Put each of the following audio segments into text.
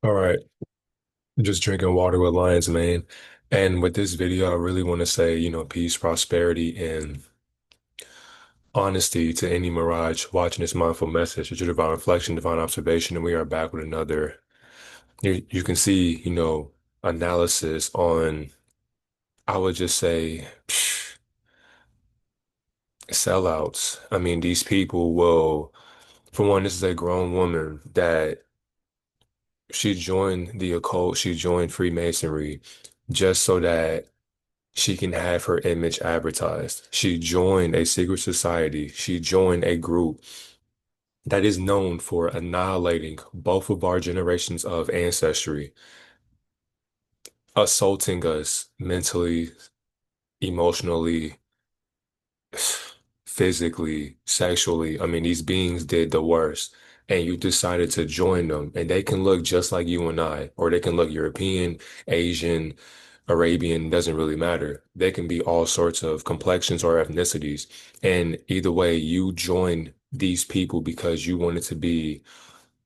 All right, just drinking water with lion's mane. And with this video, I really want to say, peace, prosperity, and honesty to any mirage watching this mindful message. It's your divine reflection, divine observation, and we are back with another. You can see, analysis on, I would just say, sellouts. I mean, these people will, for one, this is a grown woman that she joined the occult, she joined Freemasonry just so that she can have her image advertised. She joined a secret society. She joined a group that is known for annihilating both of our generations of ancestry, assaulting us mentally, emotionally, physically, sexually. I mean, these beings did the worst. And you decided to join them, and they can look just like you and I, or they can look European, Asian, Arabian, doesn't really matter. They can be all sorts of complexions or ethnicities. And either way, you join these people because you wanted to be,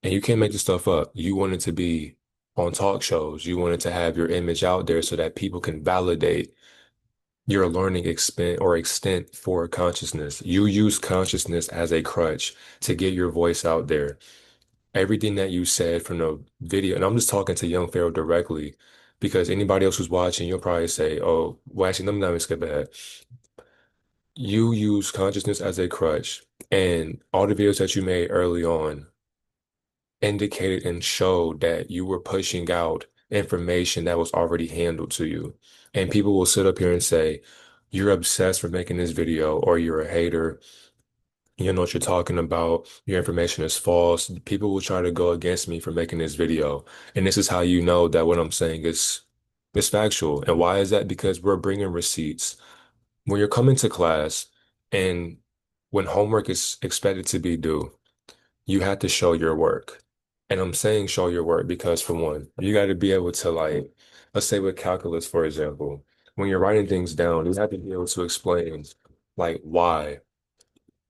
and you can't make this stuff up. You wanted to be on talk shows. You wanted to have your image out there so that people can validate your learning extent for consciousness. You use consciousness as a crutch to get your voice out there. Everything that you said from the video, and I'm just talking to young Pharaoh directly, because anybody else who's watching, you'll probably say, oh, well, actually, let me not skip ahead. You use consciousness as a crutch, and all the videos that you made early on indicated and showed that you were pushing out information that was already handled to you. And people will sit up here and say, you're obsessed for making this video, or you're a hater. You know what you're talking about. Your information is false. People will try to go against me for making this video. And this is how you know that what I'm saying is factual. And why is that? Because we're bringing receipts. When you're coming to class and when homework is expected to be due, you have to show your work. And I'm saying show your work because for one, you got to be able to like, let's say with calculus, for example, when you're writing things down, you have to be able to explain like why.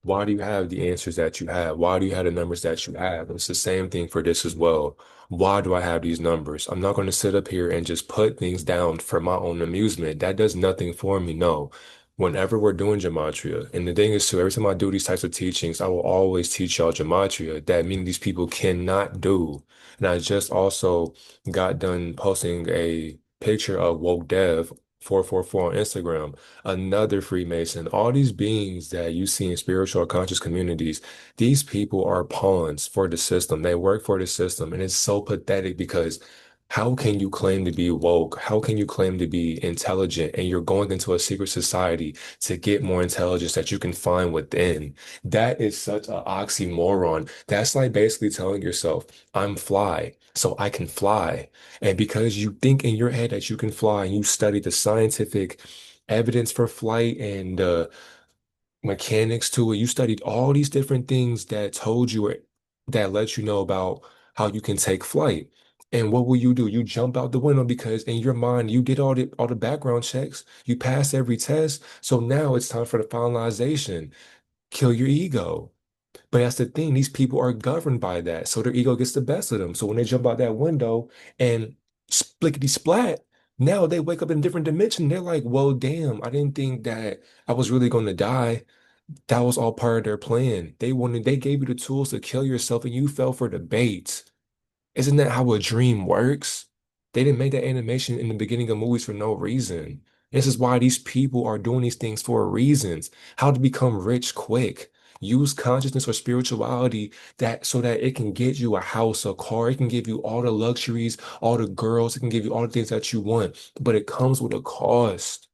Why do you have the answers that you have? Why do you have the numbers that you have? It's the same thing for this as well. Why do I have these numbers? I'm not going to sit up here and just put things down for my own amusement. That does nothing for me. No. Whenever we're doing gematria, and the thing is too, every time I do these types of teachings, I will always teach y'all gematria that many of these people cannot do. And I just also got done posting a picture of woke dev 444 on Instagram, another Freemason. All these beings that you see in spiritual or conscious communities, these people are pawns for the system. They work for the system. And it's so pathetic because how can you claim to be woke? How can you claim to be intelligent and you're going into a secret society to get more intelligence that you can find within? That is such an oxymoron. That's like basically telling yourself, I'm fly, so I can fly. And because you think in your head that you can fly and you study the scientific evidence for flight and mechanics to it. You studied all these different things that told you that let you know about how you can take flight. And what will you do? You jump out the window because in your mind you did all the background checks. You passed every test. So now it's time for the finalization. Kill your ego. But that's the thing, these people are governed by that. So their ego gets the best of them. So when they jump out that window and splickety splat, now they wake up in a different dimension. They're like, well, damn, I didn't think that I was really going to die. That was all part of their plan. They gave you the tools to kill yourself and you fell for the bait. Isn't that how a dream works? They didn't make that animation in the beginning of movies for no reason. This is why these people are doing these things for reasons. How to become rich quick. Use consciousness or spirituality that so that it can get you a house, a car, it can give you all the luxuries, all the girls, it can give you all the things that you want, but it comes with a cost.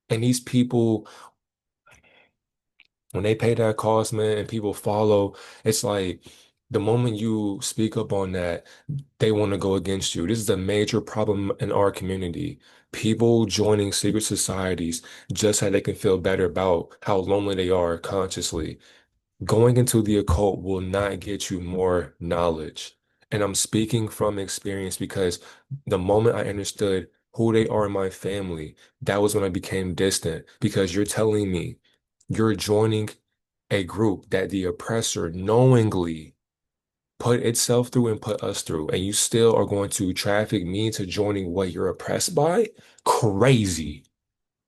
And these people when they pay that cost, man, and people follow, it's like the moment you speak up on that, they want to go against you. This is a major problem in our community. People joining secret societies just so they can feel better about how lonely they are consciously. Going into the occult will not get you more knowledge. And I'm speaking from experience because the moment I understood who they are in my family, that was when I became distant because you're telling me you're joining a group that the oppressor knowingly put itself through and put us through, and you still are going to traffic me into joining what you're oppressed by? Crazy.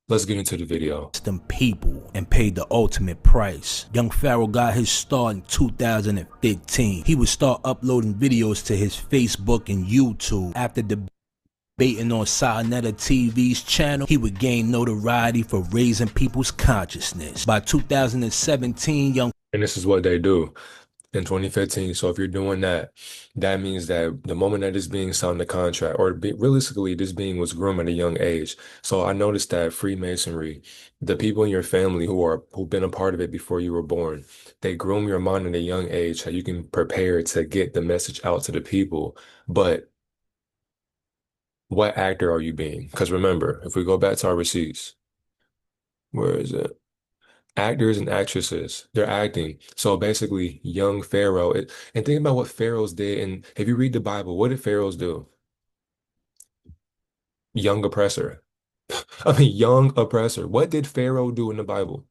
Let's get into the video. Them people and paid the ultimate price. Young Pharaoh got his start in 2015. He would start uploading videos to his Facebook and YouTube. After debating on Saanetta TV's channel, he would gain notoriety for raising people's consciousness. By 2017, Young And this is what they do in 2015. So if you're doing that, that means that the moment that this being signed the contract, or realistically, this being was groomed at a young age. So I noticed that Freemasonry, the people in your family who've been a part of it before you were born, they groom your mind at a young age so you can prepare to get the message out to the people. But what actor are you being? Because remember, if we go back to our receipts, where is it? Actors and actresses, they're acting. So basically, young Pharaoh, and think about what pharaohs did. And if you read the Bible, what did pharaohs do? Young oppressor. I mean, young oppressor. What did Pharaoh do in the Bible?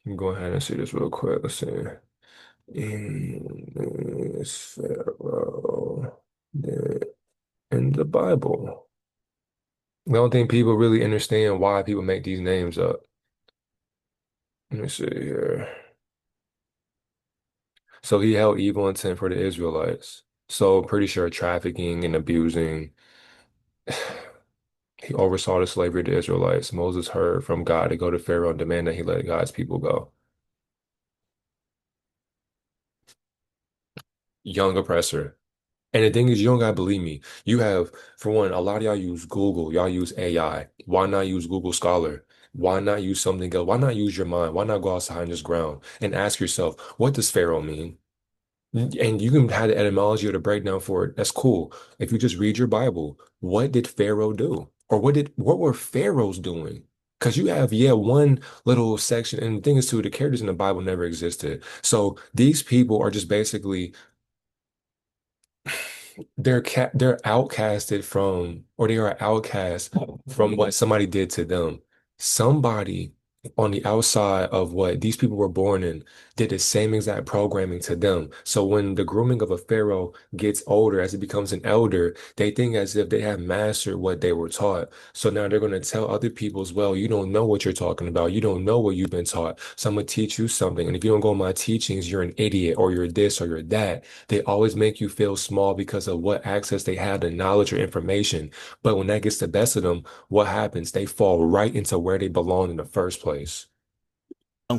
Let me go ahead and see this real quick. Let's see. Is Pharaoh did in the Bible? I don't think people really understand why people make these names up. Let me see here. So he held evil intent for the Israelites. So pretty sure trafficking and abusing. He oversaw the slavery of the Israelites. Moses heard from God to go to Pharaoh and demand that he let God's people go. Young oppressor. And the thing is, you don't gotta believe me. You have, for one, a lot of y'all use Google, y'all use AI. Why not use Google Scholar? Why not use something else? Why not use your mind? Why not go outside and just ground and ask yourself, what does Pharaoh mean? And you can have the etymology or the breakdown for it. That's cool. If you just read your Bible, what did Pharaoh do? Or what were pharaohs doing? Because you have, yeah, one little section, and the thing is too, the characters in the Bible never existed. So these people are just basically they're outcasted from, or they are outcast from what somebody did to them. Somebody on the outside of what these people were born in did the same exact programming to them. So when the grooming of a pharaoh gets older, as he becomes an elder, they think as if they have mastered what they were taught. So now they're going to tell other people as well, you don't know what you're talking about. You don't know what you've been taught. So I'm going to teach you something. And if you don't go on my teachings, you're an idiot, or you're this, or you're that. They always make you feel small because of what access they have to knowledge or information. But when that gets the best of them, what happens? They fall right into where they belong in the first place.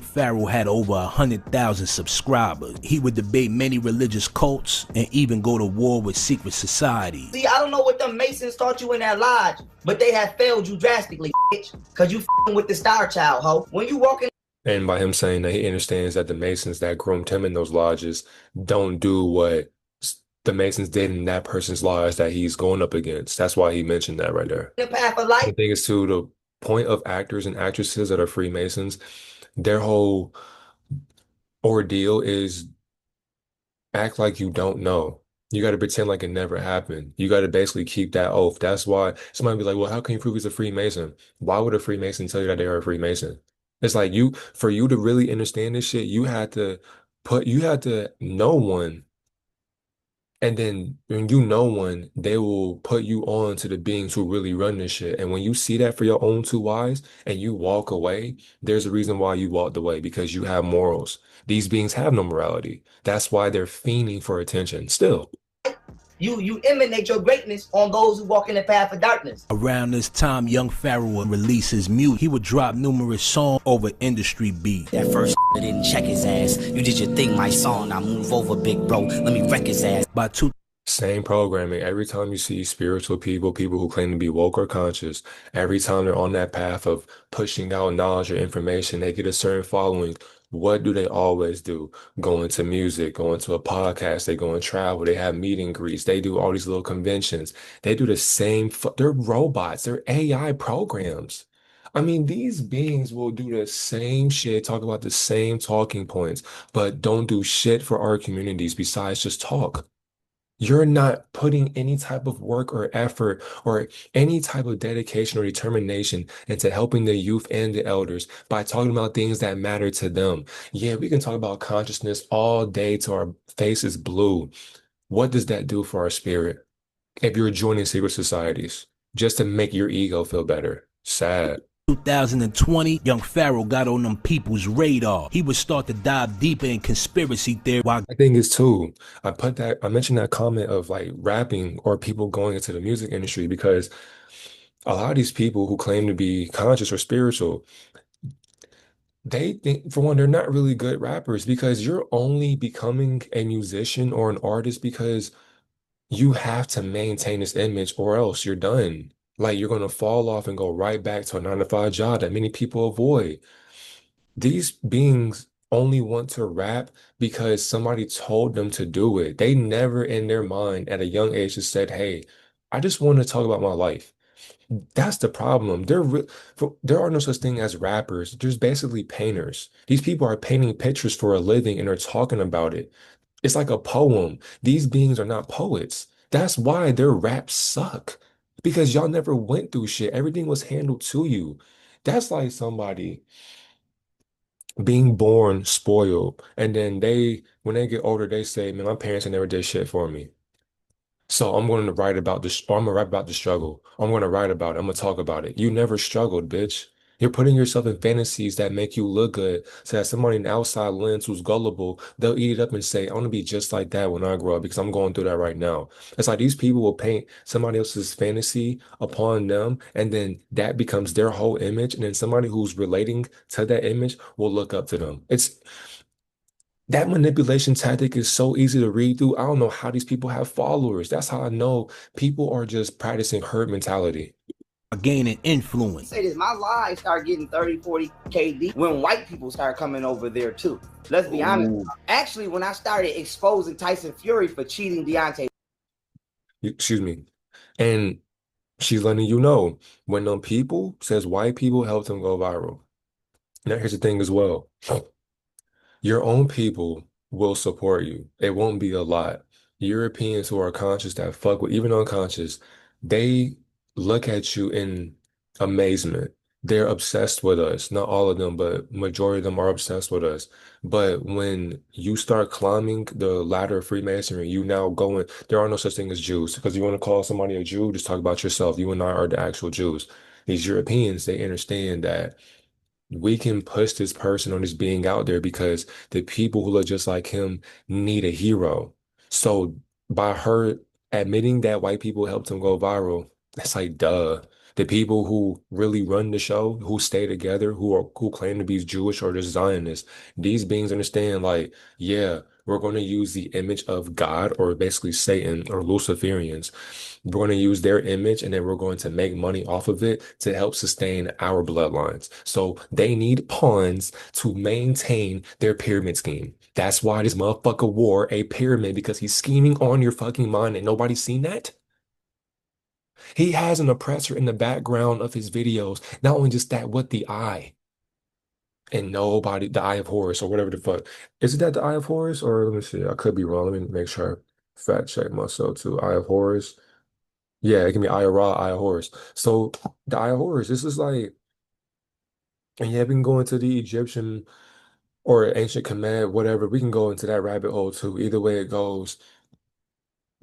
Pharaoh had over 100,000 subscribers. He would debate many religious cults and even go to war with secret societies. See, I don't know what them Masons taught you in that lodge, but they have failed you drastically, bitch, because you with the Star Child, ho. When you walk in. And by him saying that he understands that the Masons that groomed him in those lodges don't do what the Masons did in that person's lodge that he's going up against. That's why he mentioned that right there. The path of life. The thing is too, the point of actors and actresses that are Freemasons, their whole ordeal is act like you don't know. You got to pretend like it never happened. You got to basically keep that oath. That's why somebody be like, well, how can you prove he's a Freemason? Why would a Freemason tell you that they are a Freemason? It's like for you to really understand this shit, you had to know one. And then when you know one, they will put you on to the beings who really run this shit. And when you see that for your own two eyes and you walk away, there's a reason why you walked away, because you have morals. These beings have no morality. That's why they're fiending for attention still. You emanate your greatness on those who walk in the path of darkness. Around this time, young Pharaoh would release his music. He would drop numerous songs over industry beats. That first didn't check his ass. You did your thing, my song. Now move over, big bro. Let me wreck his ass. By two Same programming. Every time you see spiritual people, people who claim to be woke or conscious, every time they're on that path of pushing out knowledge or information, they get a certain following. What do they always do? Go into music, go into a podcast, they go and travel, they have meet and greets, they do all these little conventions. They do the same, they're robots, they're AI programs. I mean, these beings will do the same shit, talk about the same talking points, but don't do shit for our communities besides just talk. You're not putting any type of work or effort or any type of dedication or determination into helping the youth and the elders by talking about things that matter to them. Yeah, we can talk about consciousness all day till our face is blue. What does that do for our spirit if you're joining secret societies just to make your ego feel better? Sad. 2020, young Pharaoh got on them people's radar. He would start to dive deeper in conspiracy theory while I think it's too. I mentioned that comment of like rapping or people going into the music industry because a lot of these people who claim to be conscious or spiritual, they think, for one, they're not really good rappers because you're only becoming a musician or an artist because you have to maintain this image or else you're done. Like you're gonna fall off and go right back to a 9 to 5 job that many people avoid. These beings only want to rap because somebody told them to do it. They never in their mind at a young age just said, "Hey, I just want to talk about my life." That's the problem. There are no such thing as rappers. There's basically painters. These people are painting pictures for a living and are talking about it. It's like a poem. These beings are not poets. That's why their raps suck. Because y'all never went through shit. Everything was handled to you. That's like somebody being born spoiled, and then when they get older, they say, "Man, my parents never did shit for me." So I'm going to write about this, or I'm gonna write about the struggle. I'm going to write about it. I'm gonna talk about it. You never struggled, bitch. You're putting yourself in fantasies that make you look good, so that somebody in the outside lens who's gullible, they'll eat it up and say, "I want to be just like that when I grow up because I'm going through that right now." It's like these people will paint somebody else's fantasy upon them, and then that becomes their whole image, and then somebody who's relating to that image will look up to them. It's that manipulation tactic is so easy to read through. I don't know how these people have followers. That's how I know people are just practicing herd mentality. gaining influence. Say this, my live start getting 30, 40 KD when white people start coming over there too. Let's be honest. Ooh. Actually, when I started exposing Tyson Fury for cheating Deontay. Excuse me. And she's letting you know when them people says white people helped them go viral. Now here's the thing as well. Your own people will support you. It won't be a lot. Europeans who are conscious that fuck with, even unconscious, they look at you in amazement. They're obsessed with us. Not all of them, but majority of them are obsessed with us. But when you start climbing the ladder of Freemasonry, you now going, there are no such thing as Jews. Because you want to call somebody a Jew, just talk about yourself. You and I are the actual Jews. These Europeans, they understand that we can push this person or this being out there because the people who look just like him need a hero. So by her admitting that white people helped him go viral, that's like duh. The people who really run the show, who stay together, who claim to be Jewish or just Zionists, these beings understand like, yeah, we're going to use the image of God or basically Satan or Luciferians. We're going to use their image and then we're going to make money off of it to help sustain our bloodlines. So they need pawns to maintain their pyramid scheme. That's why this motherfucker wore a pyramid because he's scheming on your fucking mind and nobody's seen that. He has an oppressor in the background of his videos. Not only just that, with the eye. And nobody, the Eye of Horus or whatever the fuck. Is it that the Eye of Horus? Or let me see. I could be wrong. Let me make sure I fact check myself too. Eye of Horus. Yeah, it can be Eye of Ra, Eye of Horus. So the Eye of Horus, this is like, and yeah, we can go into the Egyptian or ancient command, whatever. We can go into that rabbit hole too. Either way it goes,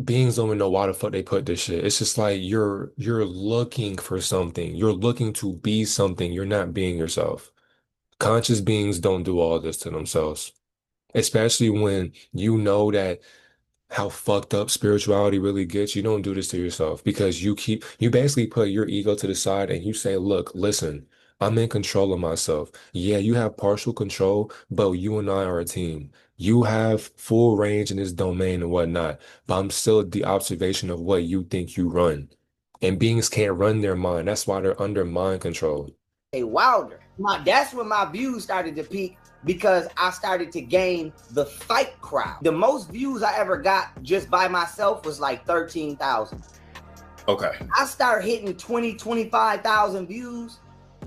beings don't even know why the fuck they put this shit. It's just like you're looking for something. You're looking to be something. You're not being yourself. Conscious beings don't do all this to themselves, especially when you know that how fucked up spirituality really gets. You don't do this to yourself because you basically put your ego to the side and you say, look, listen, I'm in control of myself. Yeah, you have partial control, but you and I are a team. You have full range in this domain and whatnot, but I'm still at the observation of what you think you run. And beings can't run their mind. That's why they're under mind control. Wilder. That's when my views started to peak because I started to gain the fight crowd. The most views I ever got just by myself was like 13,000. Okay. I started hitting 20, 25,000 views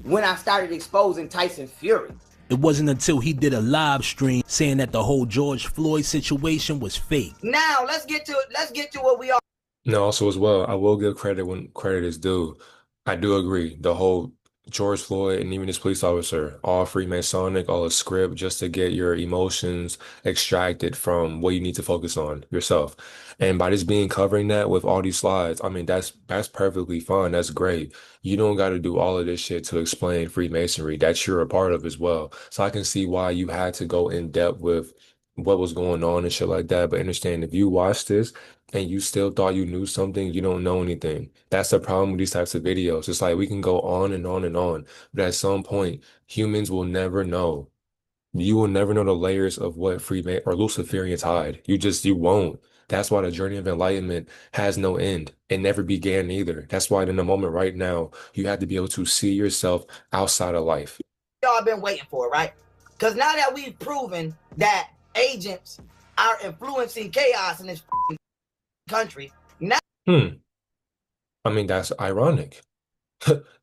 when I started exposing Tyson Fury. It wasn't until he did a live stream saying that the whole George Floyd situation was fake. Now let's get to what we are. No, also as well, I will give credit when credit is due. I do agree. The whole George Floyd and even this police officer, all Freemasonic, all a script just to get your emotions extracted from what you need to focus on yourself. And by just being covering that with all these slides, I mean that's perfectly fine. That's great. You don't got to do all of this shit to explain Freemasonry that you're a part of as well. So I can see why you had to go in depth with what was going on and shit like that. But understand if you watch this and you still thought you knew something, you don't know anything. That's the problem with these types of videos. It's like we can go on and on and on, but at some point, humans will never know. You will never know the layers of what Freeman or Luciferians hide. You won't. That's why the journey of enlightenment has no end. It never began either. That's why in the moment right now, you have to be able to see yourself outside of life. Y'all been waiting for, right? Because now that we've proven that agents are influencing chaos in this country, now Hmm. I mean, that's ironic.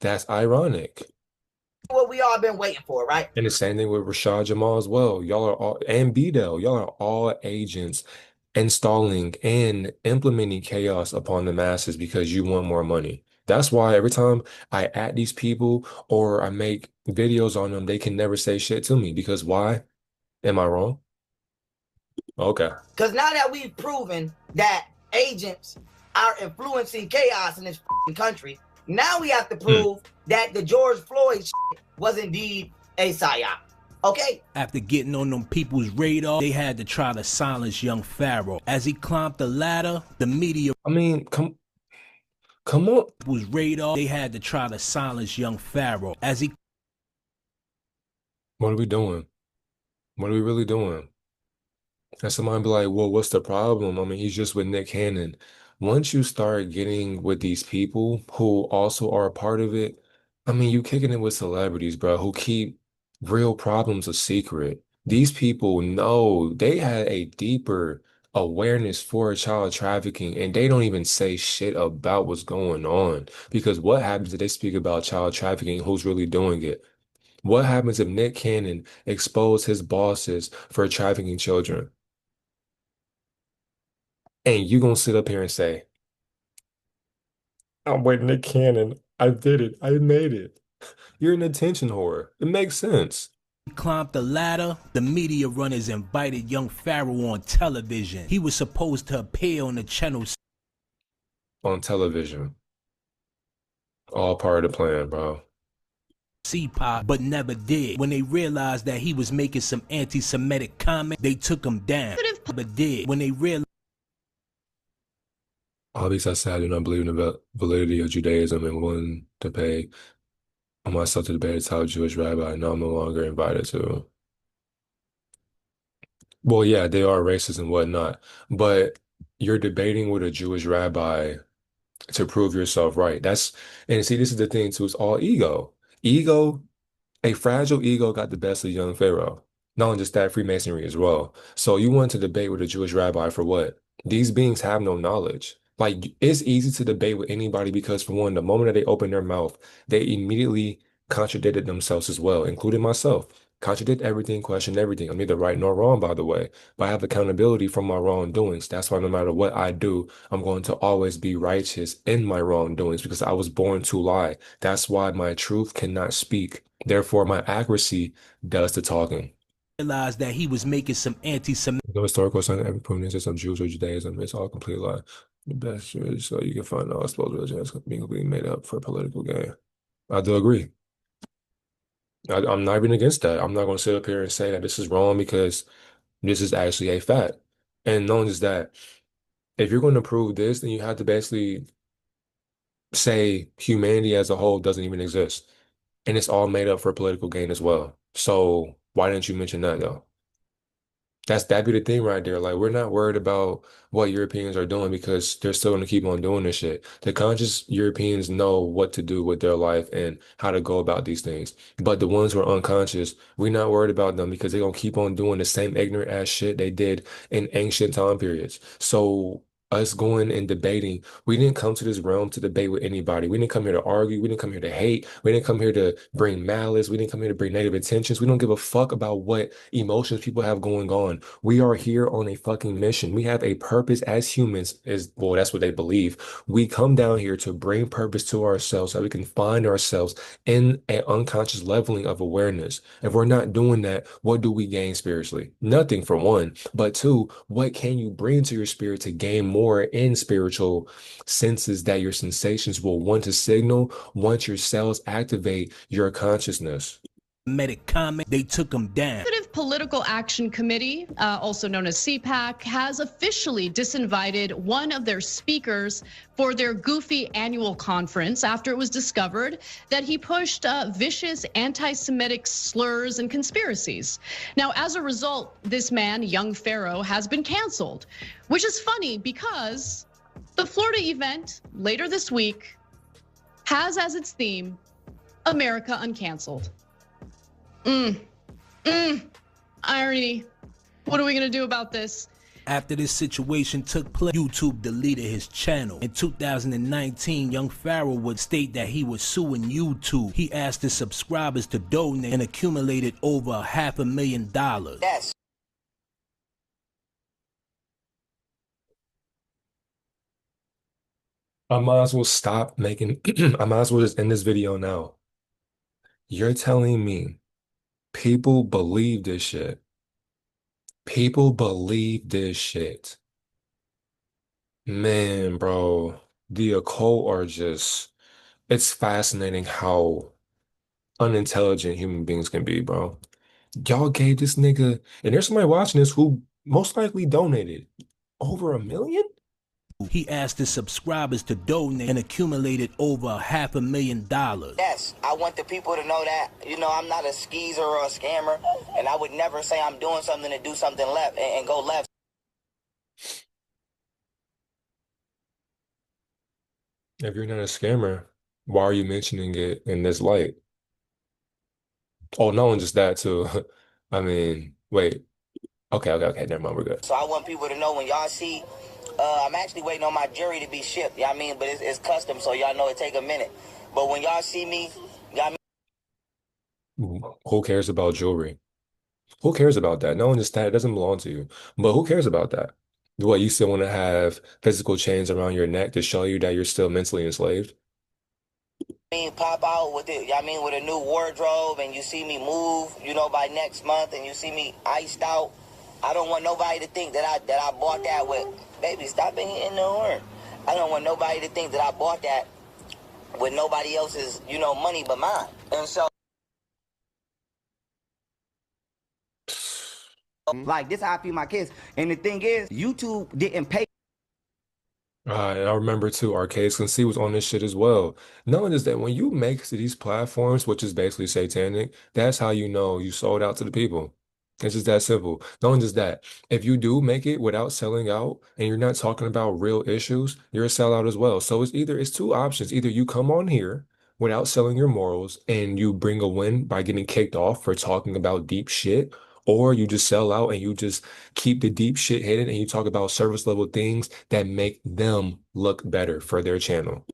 That's ironic. what we all been waiting for, right? And the same thing with Rashad Jamal as well. Y'all are all, and Bdell, y'all are all agents installing and implementing chaos upon the masses because you want more money. That's why every time I add these people or I make videos on them, they can never say shit to me because why? Am I wrong? Okay. Because now that we've proven that agents are influencing chaos in this country, now we have to prove that the George Floyd was indeed a psyop. Okay? After getting on them people's radar, they had to try to silence young Pharaoh. As he climbed the ladder, the media I mean, come on. people's radar, they had to try to silence young Pharaoh. As he What are we doing? What are we really doing? And somebody be like, well, what's the problem? I mean, he's just with Nick Cannon. Once you start getting with these people who also are a part of it, I mean, you kicking it with celebrities, bro, who keep real problems a secret. These people know they had a deeper awareness for child trafficking, and they don't even say shit about what's going on. Because what happens if they speak about child trafficking? Who's really doing it? What happens if Nick Cannon exposed his bosses for trafficking children? And you gonna sit up here and say, I'm with Nick Cannon. I did it. I made it. You're an attention whore. It makes sense. climbed the ladder, the media runners invited young Pharaoh on television. He was supposed to appear on the channel On television. All part of the plan, bro. C-Pop, but never did. When they realized that he was making some anti-Semitic comment, they took him down. But did. When they realized Obviously, I said I do not believe in the validity of Judaism and willing to pay on myself to debate a top Jewish rabbi. Now I'm no longer invited to. Well, yeah, they are racist and whatnot, but you're debating with a Jewish rabbi to prove yourself right. And see, this is the thing too, it's all ego. Ego, a fragile ego got the best of young Pharaoh. Not only just that, Freemasonry as well. So you want to debate with a Jewish rabbi for what? These beings have no knowledge. Like it's easy to debate with anybody because for one, the moment that they open their mouth, they immediately contradicted themselves as well, including myself. Contradict everything, question everything. I'm neither right nor wrong, by the way, but I have accountability for my wrongdoings. That's why no matter what I do, I'm going to always be righteous in my wrongdoings because I was born to lie. That's why my truth cannot speak. Therefore, my accuracy does the talking. that he was making some anti-Semitic No historical sign of every prominence of Jews or Judaism. It's all complete lie. The best is so you can find all supposed religions being completely made up for political gain. I do agree. I'm not even against that. I'm not going to sit up here and say that this is wrong because this is actually a fact. And not just that, if you're going to prove this, then you have to basically say humanity as a whole doesn't even exist. And it's all made up for political gain as well. So why didn't you mention that though? That'd be the thing right there. Like we're not worried about what Europeans are doing because they're still gonna keep on doing this shit. The conscious Europeans know what to do with their life and how to go about these things. But the ones who are unconscious, we're not worried about them because they're gonna keep on doing the same ignorant ass shit they did in ancient time periods. So us going and debating. We didn't come to this realm to debate with anybody. We didn't come here to argue. We didn't come here to hate. We didn't come here to bring malice. We didn't come here to bring negative intentions. We don't give a fuck about what emotions people have going on. We are here on a fucking mission. We have a purpose as humans, is well, that's what they believe. We come down here to bring purpose to ourselves so we can find ourselves in an unconscious leveling of awareness. If we're not doing that, what do we gain spiritually? Nothing for one. But two, what can you bring to your spirit to gain more in spiritual senses that your sensations will want to signal once your cells activate your consciousness? Medic comment, they took him down. Conservative Political Action Committee, also known as CPAC, has officially disinvited one of their speakers for their goofy annual conference after it was discovered that he pushed vicious anti-Semitic slurs and conspiracies. Now, as a result, this man, young Pharaoh, has been canceled, which is funny because the Florida event later this week has as its theme, America Uncanceled. Irony. What are we gonna do about this? After this situation took place, YouTube deleted his channel. In 2019, young Pharaoh would state that he was suing YouTube. He asked his subscribers to donate and accumulated over $500,000. Yes. I might as well stop making, I might as well just end this video now. You're telling me people believe this shit. People believe this shit. Man, bro, the occult are just, it's fascinating how unintelligent human beings can be, bro. Y'all gave this nigga, and there's somebody watching this who most likely donated over $1 million? He asked his subscribers to donate and accumulated over $500,000. Yes, I want the people to know that, I'm not a skeezer or a scammer, and I would never say I'm doing something to do something left and go left. If you're not a scammer, why are you mentioning it in this light? Oh, no, and just that too. I mean, wait. Okay, never mind, we're good. So I want people to know when y'all see, I'm actually waiting on my jury to be shipped, but it's custom, so y'all know it take a minute. But when y'all see me, Who cares about jewelry? Who cares about that? No one just that it doesn't belong to you. But who cares about that? What, you still want to have physical chains around your neck to show you that you're still mentally enslaved? pop out with it, with a new wardrobe, and you see me move, by next month, and you see me iced out. I don't want nobody to think that I bought that with, baby, stop being in the horn. I don't want nobody to think that I bought that with nobody else's, money but mine. And so, like, this how I feed my kids. And the thing is, YouTube didn't pay. I remember too, Arcades Can See was on this shit as well. Knowing is that when you make it to these platforms, which is basically satanic, that's how you know you sold out to the people. It's just that simple. Knowing just that, if you do make it without selling out and you're not talking about real issues, you're a sellout as well. So it's two options. Either you come on here without selling your morals and you bring a win by getting kicked off for talking about deep shit, or you just sell out and you just keep the deep shit hidden and you talk about service level things that make them look better for their channel.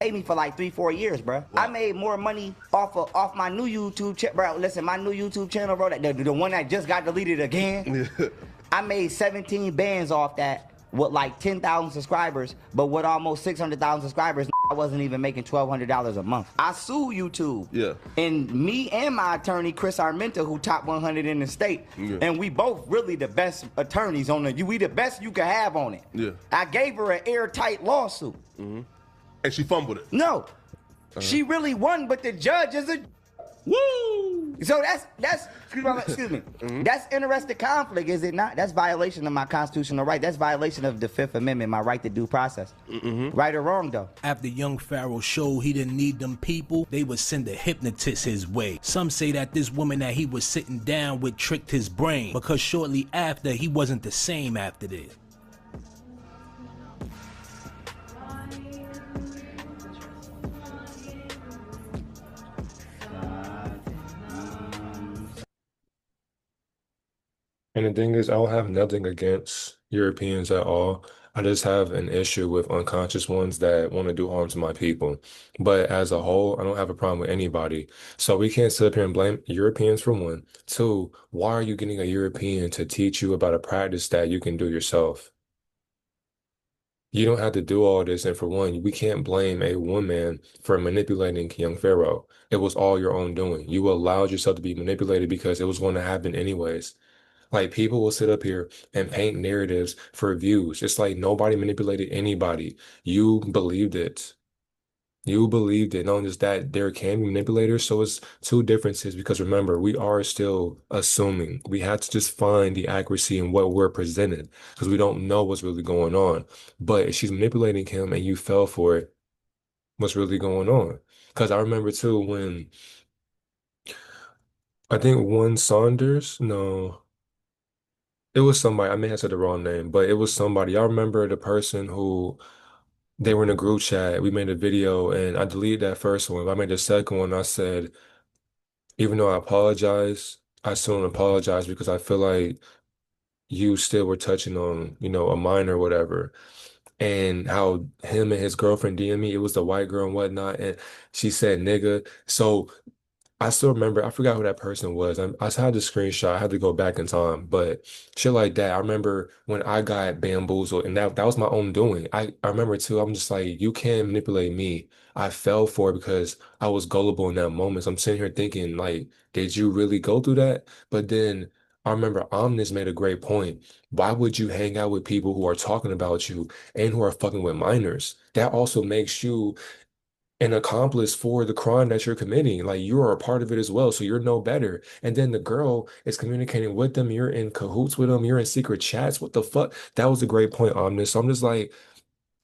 Paid me for like 3-4 years, bro. Wow. I made more money off my new YouTube channel, bro. Listen, my new YouTube channel, bro, the one that just got deleted again. I made 17 bands off that with like 10,000 subscribers, but with almost 600,000 subscribers, I wasn't even making $1,200 a month. I sued YouTube. Yeah. And me and my attorney, Chris Armenta, who top 100 in the state, and we both really the best attorneys on it. We the best you could have on it. Yeah. I gave her an airtight lawsuit. Mm-hmm. And she fumbled it. No. She really won, but the judge is a woo. So that's excuse me. That's interesting conflict, is it not? That's violation of my constitutional right. That's violation of the Fifth Amendment, my right to due process. Right or wrong, though. After young Pharaoh showed he didn't need them people, they would send a hypnotist his way. Some say that this woman that he was sitting down with tricked his brain, because shortly after, he wasn't the same after this. And the thing is, I don't have nothing against Europeans at all. I just have an issue with unconscious ones that want to do harm to my people. But as a whole, I don't have a problem with anybody. So we can't sit up here and blame Europeans for one. Two, why are you getting a European to teach you about a practice that you can do yourself? You don't have to do all this. And for one, we can't blame a woman for manipulating young Pharaoh. It was all your own doing. You allowed yourself to be manipulated because it was going to happen anyways. Like people will sit up here and paint narratives for views. It's like nobody manipulated anybody. You believed it. You believed it. Not only just that, there can be manipulators. So it's two differences because remember, we are still assuming. We have to just find the accuracy in what we're presented because we don't know what's really going on. But if she's manipulating him and you fell for it, what's really going on? Because I remember too when I think one Saunders, no. It was somebody, I may have said the wrong name, but it was somebody. I remember the person who they were in a group chat. We made a video and I deleted that first one. I made the second one. I said, even though I apologize, I still don't apologize because I feel like you still were touching on, a minor or whatever. And how him and his girlfriend DM me, it was the white girl and whatnot. And she said, nigga. So I still remember, I forgot who that person was. I had the screenshot. I had to go back in time, but shit like that. I remember when I got bamboozled, and that was my own doing. I remember too. I'm just like, you can't manipulate me. I fell for it because I was gullible in that moment. So I'm sitting here thinking, like, did you really go through that? But then I remember Omnis made a great point. Why would you hang out with people who are talking about you and who are fucking with minors? That also makes you an accomplice for the crime that you're committing. Like you are a part of it as well, so you're no better. And then the girl is communicating with them. You're in cahoots with them. You're in secret chats. What the fuck? That was a great point on this. So I'm just like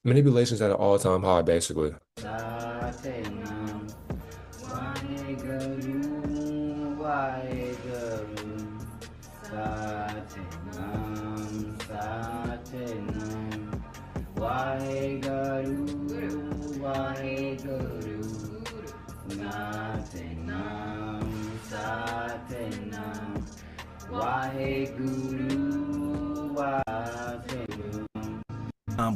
manipulation's at an all-time high, basically.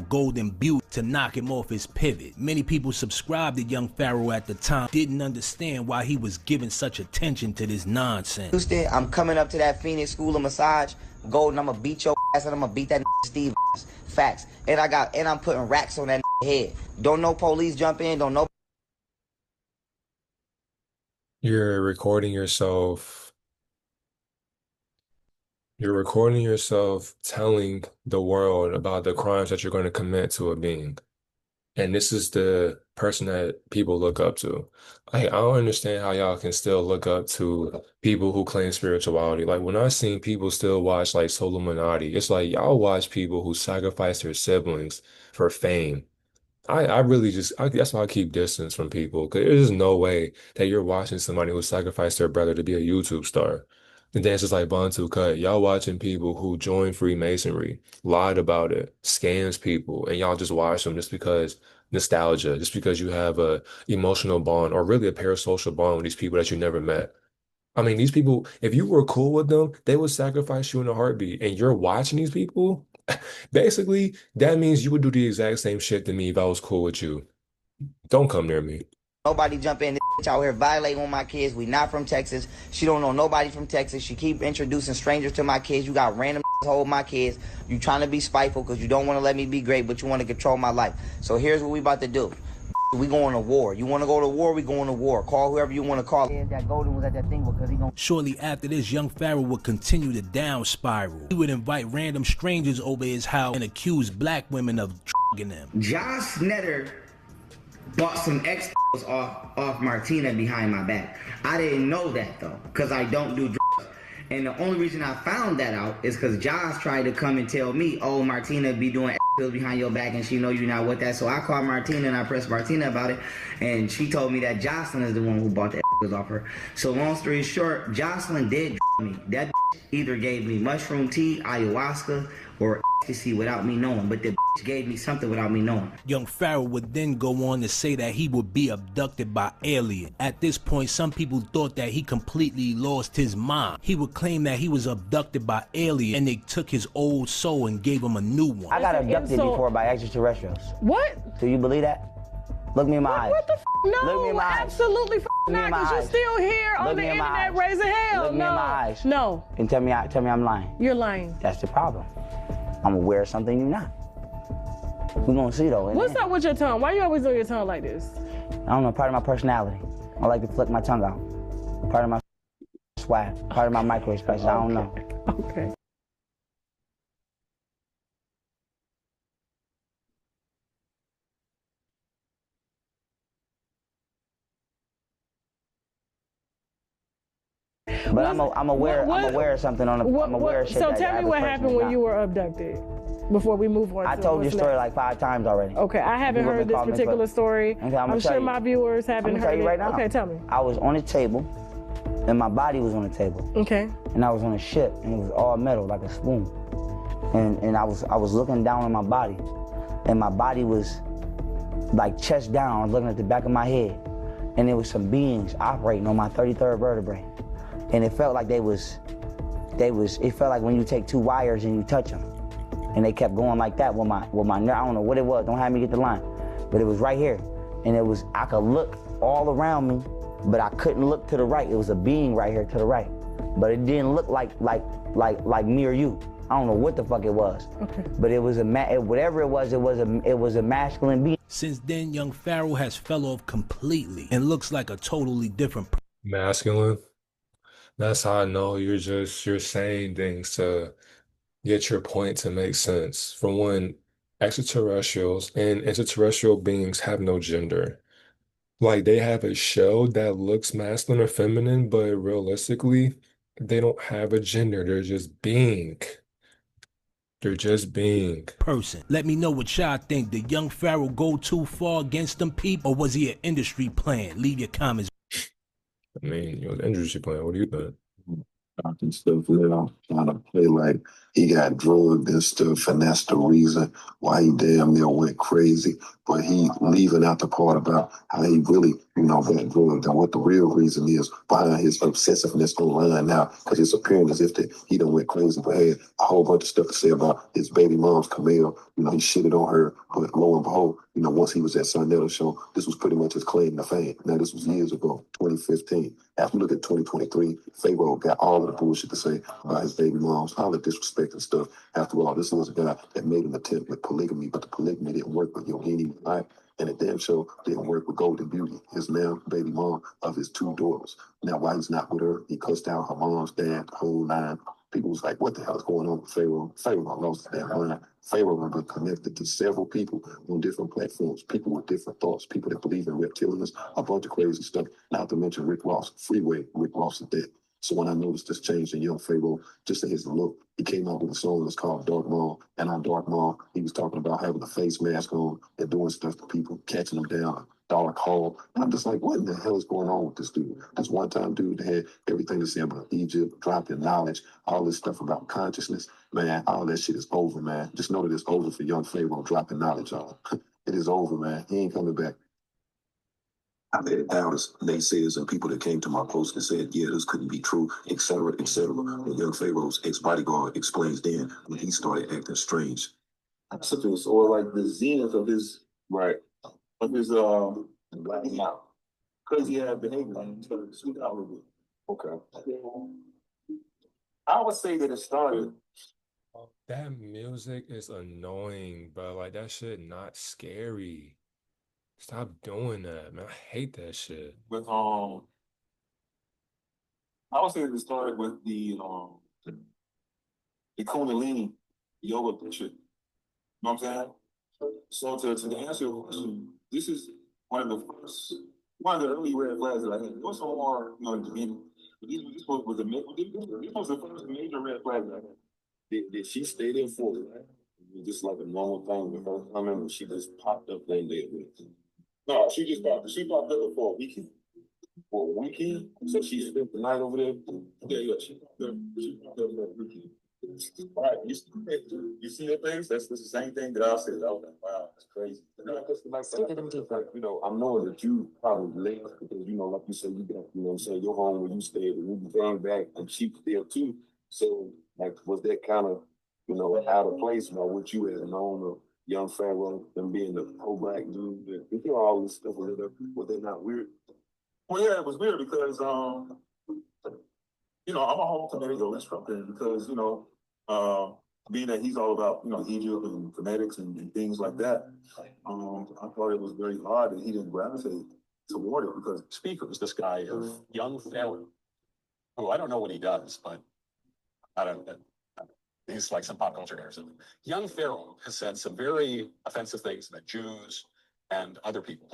Golden Butte to knock him off his pivot. Many people subscribed to young Pharaoh at the time didn't understand why he was giving such attention to this nonsense. Houston, I'm coming up to that Phoenix School of Massage. Golden, I'm gonna beat your ass and I'm gonna beat that Steve ass. Facts. And I'm putting racks on that head. Don't no police jump in, don't no. You're recording yourself. You're recording yourself telling the world about the crimes that you're going to commit to a being. And this is the person that people look up to. I don't understand how y'all can still look up to people who claim spirituality. Like when I seen people still watch like Solomonati, it's like y'all watch people who sacrifice their siblings for fame. I really that's why I keep distance from people because there's no way that you're watching somebody who sacrificed their brother to be a YouTube star. And then it's just like Bantu Cut. Y'all watching people who joined Freemasonry, lied about it, scams people, and y'all just watch them just because nostalgia, just because you have a emotional bond or really a parasocial bond with these people that you never met. I mean, these people, if you were cool with them, they would sacrifice you in a heartbeat. And you're watching these people, basically, that means you would do the exact same shit to me if I was cool with you. Don't come near me. Nobody jump in. This bitch out here violating on my kids. We not from Texas. She don't know nobody from Texas. She keep introducing strangers to my kids. You got random hold my kids. You trying to be spiteful because you don't want to let me be great, but you want to control my life. So here's what we about to do. We going to war. You want to go to war? We going to war. Call whoever you want to call. That Golden was at that thing because he gonna. Shortly after this, young Pharaoh would continue the down spiral. He would invite random strangers over his house and accuse black women of drugging them. Josh Snetter bought some X off Martina behind my back. I didn't know that though, because I don't do drugs. And the only reason I found that out is because Josh tried to come and tell me, oh, Martina be doing pills behind your back and she know you're not with that. So I called Martina and I pressed Martina about it. And she told me that Jocelyn is the one who bought the pills off her. So long story short, Jocelyn did me. That either gave me mushroom tea, ayahuasca, or ecstasy without me knowing. But the gave me something without me knowing. Young Pharaoh would then go on to say that he would be abducted by aliens. At this point, some people thought that he completely lost his mind. He would claim that he was abducted by aliens and they took his old soul and gave him a new one. I got abducted before by extraterrestrials. What? Do you believe that? Look me in my eyes. What the f? No, Look me in my eyes. absolutely not, because you're still here on the internet raising hell. Look me in my eyes. No. And tell me I'm lying. You're lying. That's the problem. I'm aware of something you're not. We're gonna see though. What's up with your tongue? Why you always doing your tongue like this? I don't know, part of my personality. I like to flick my tongue out. Part of my swag, part of my micro expression, I don't know. Okay. But I'm aware of something on the, I'm aware of shit. So tell me what happened when you were abducted. Before we move on. I told your story like 5 times already. Okay, I haven't heard this particular story. Okay, I'm sure my viewers haven't heard it. I'm tell you right now. Okay, tell me. I was on a table, and my body was on the table. Okay. And I was on a ship, and it was all metal, like a spoon. And I was looking down on my body, and my body was like chest down. I was looking at the back of my head, and there was some beings operating on my 33rd vertebrae, and it felt like it felt like when you take 2 wires and you touch them. And they kept going like that with my nerve. I don't know what it was. Don't have me get the line. But it was right here. And it was, I could look all around me, but I couldn't look to the right. It was a being right here to the right. But it didn't look like me or you. I don't know what the fuck it was. Okay. But it was whatever it was a masculine being. Since then, young Pharaoh has fell off completely and looks like a totally different person. Masculine. That's how I know you're saying things to get your point to make sense. For one, extraterrestrials and extraterrestrial beings have no gender. Like they have a shell that looks masculine or feminine, but realistically, they don't have a gender. They're just being. They're just being. Person. Let me know what y'all think. Did young Pharaoh go too far against them people, or was he an industry plan? Leave your comments. I mean, the industry plan. What do you think? And stuff, trying to play like he got drugged and stuff, and that's the reason why he damn near went crazy. But he leaving out the part about how he really, got drugged and what the real reason is behind his obsessiveness online now, because it's appearing as if that he done went crazy, but had a whole bunch of stuff to say about his baby mom's Camille. He shitted on her, but lo and behold, once he was at Sarnetta show, this was pretty much his claim to fame. Now, this was years ago, 2015. After we look at 2023, Pharaoh got all of the bullshit to say about his baby moms, all the disrespect and stuff. After all, this was a guy that made an attempt with polygamy, but the polygamy didn't work with Yohini Life, and it damn sure didn't work with Golden Beauty, his now baby mom of his 2 daughters. Now, why he's not with her, he cussed out her mom's dad, the whole 9. People was like, what the hell is going on with Pharaoh? Pharaoh lost his damn mind. Pharaoh has been connected to several people on different platforms, people with different thoughts, people that believe in reptilians, a bunch of crazy stuff. Not to mention Rick Ross, Freeway, Rick Ross is dead. So when I noticed this change in young Pharaoh, just in his look, he came out with a song that's called Dark Maul. And on Dark Maul, he was talking about having a face mask on and doing stuff to people, catching them down, dark hole. And I'm just like, what in the hell is going on with this dude? This one-time dude that had everything to say about Egypt, dropping knowledge, all this stuff about consciousness. Man, all that shit is over, man. Just know that it's over for young Pharaoh dropping knowledge on. It is over, man. He ain't coming back. I've had doubters, naysayers, and people that came to my post and said, yeah, this couldn't be true, etc., etc. But young Pharaoh's ex-bodyguard explains then when he started acting strange. Or like the zenith of his, right, of his blacking out. Crazy ass behavior. Okay. I would say that it started. That music is annoying, bro. Like that shit not scary. Stop doing that, man. I hate that shit. With I would say it started with the Kundalini yoga picture. You know what I'm saying? So to answer your question, this is one of the early red flags that I had. It was so hard, in the beginning. But this was the first major red flag that I had. Did she stay there for it? Right? It was just like a normal thing with her coming, and she just popped up one day with it. No, she popped up for a weekend. For a weekend? So she spent the night over there? Yeah, she popped up for a weekend. Right. You see your face? That's the same thing that I said. I was like, wow, that's crazy. I'm knowing that you probably left because, like you said, you got, what I'm saying, your home where you stayed and you came back and she was there too. So, like, was that kind of, out of place, what you had known of young Pharaoh, them being the pro-black dude, all this stuff, was that not weird? Well, yeah, it was weird because, I'm a whole Connecticut instructor because, being that he's all about, Egypt and phonetics and things like that, I thought it was very odd that he didn't gravitate toward it because Speaker is this guy of young Pharaoh, who I don't know what he does, but I don't know. He's like some pop culture guy or something. Young Pharaoh has said some very offensive things about Jews and other people.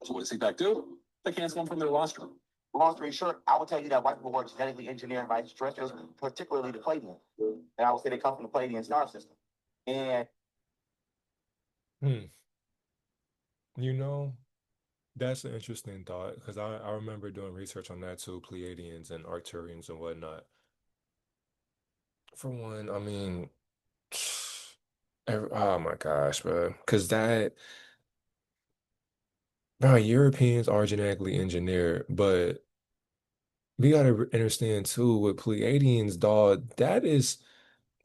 So what does CPAC do? They cancel him from their roster. Long story short, I will tell you that white people were genetically engineered by extraterrestrials, particularly the Pleiadians. And I would say they come from the Pleiadian star system. And That's an interesting thought because I remember doing research on that too, Pleiadians and Arcturians and whatnot. For one, I mean, oh my gosh, bro, because Europeans are genetically engineered, but we gotta understand too with Pleiadians, dog, that is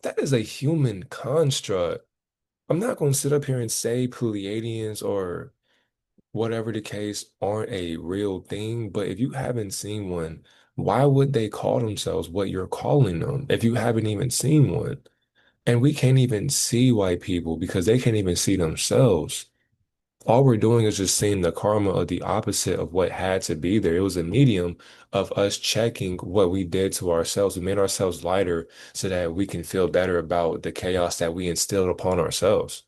a human construct. I'm not gonna sit up here and say Pleiadians or whatever the case aren't a real thing, but if you haven't seen one, why would they call themselves what you're calling them if you haven't even seen one? And we can't even see white people because they can't even see themselves. All we're doing is just seeing the karma of the opposite of what had to be there. It was a medium of us checking what we did to ourselves. We made ourselves lighter so that we can feel better about the chaos that we instilled upon ourselves.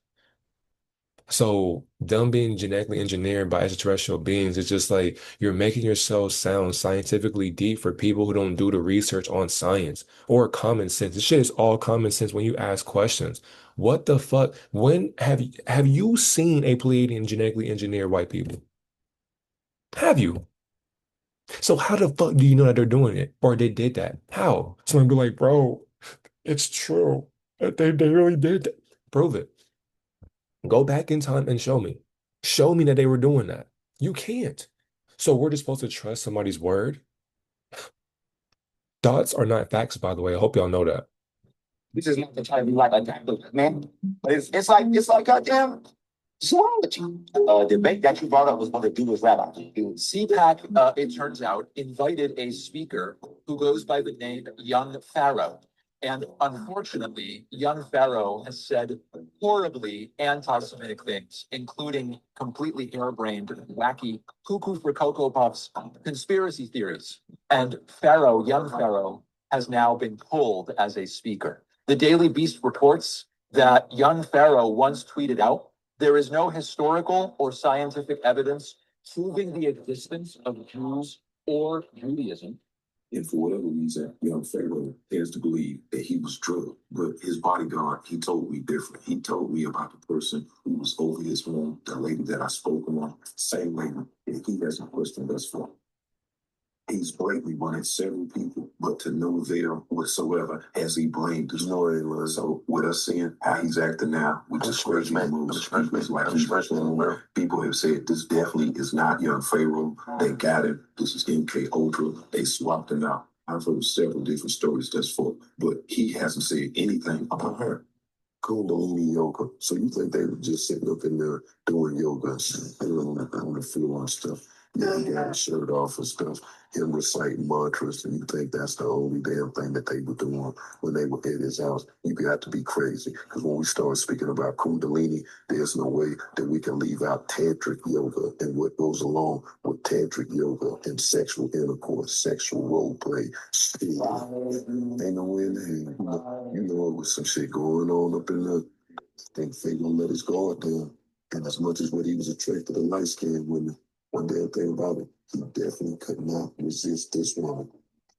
So them being genetically engineered by extraterrestrial beings, it's just like you're making yourself sound scientifically deep for people who don't do the research on science or common sense. This shit is all common sense when you ask questions. What the fuck? When have you seen a Pleiadian genetically engineered white people? Have you? So how the fuck do you know that they're doing it or they did that? How? Someone be like, bro, it's true. They really did that. Prove it. Go back in time and show me. Show me that they were doing that. You can't. So we're just supposed to trust somebody's word? Thoughts are not facts, by the way. I hope y'all know that. this is not to try to be like a goddamn man, but it's like goddamn. What's wrong with you? Debate that you brought up was one of the duelist rabbis. CPAC, it turns out, invited a speaker who goes by the name Young Pharaoh. And unfortunately, Young Pharaoh has said horribly anti-Semitic things, including completely harebrained, wacky, cuckoo for Cocoa Puffs, conspiracy theories. And Pharaoh, Young Pharaoh, has now been pulled as a speaker. The Daily Beast reports that Young Pharaoh once tweeted out, "There is no historical or scientific evidence proving the existence of Jews or Judaism." And for whatever reason, young Pharaoh tends to believe that he was drugged. But his bodyguard, he told me different. He told me about the person who was over his room, the lady that I spoke on, same lady, and he hasn't questioned us for. He's blatantly wanted several people, but to no avail whatsoever as he blamed us. So with us seeing how he's acting now, with discouraging moves, people have said this definitely is not young Pharaoh. They got him. This is MK Ultra. They swapped him out. I've heard several different stories thus far, but he hasn't said anything about her. Kundalini yoga. So you think they were just sitting up in there doing yoga on the floor and stuff? Yeah, he got his shirt off and stuff, him reciting mantras, and you think that's the only damn thing that they were doing when they were at his house. You got to be crazy. Because when we start speaking about Kundalini, there's no way that we can leave out tantric yoga and what goes along with tantric yoga and sexual intercourse, sexual role play. Ain't no way in the hell. You know, it was some shit going on up in there. Think they gonna let his guard down. And as much as what he was attracted to light-skinned women, one damn thing about it, he definitely could not resist this woman.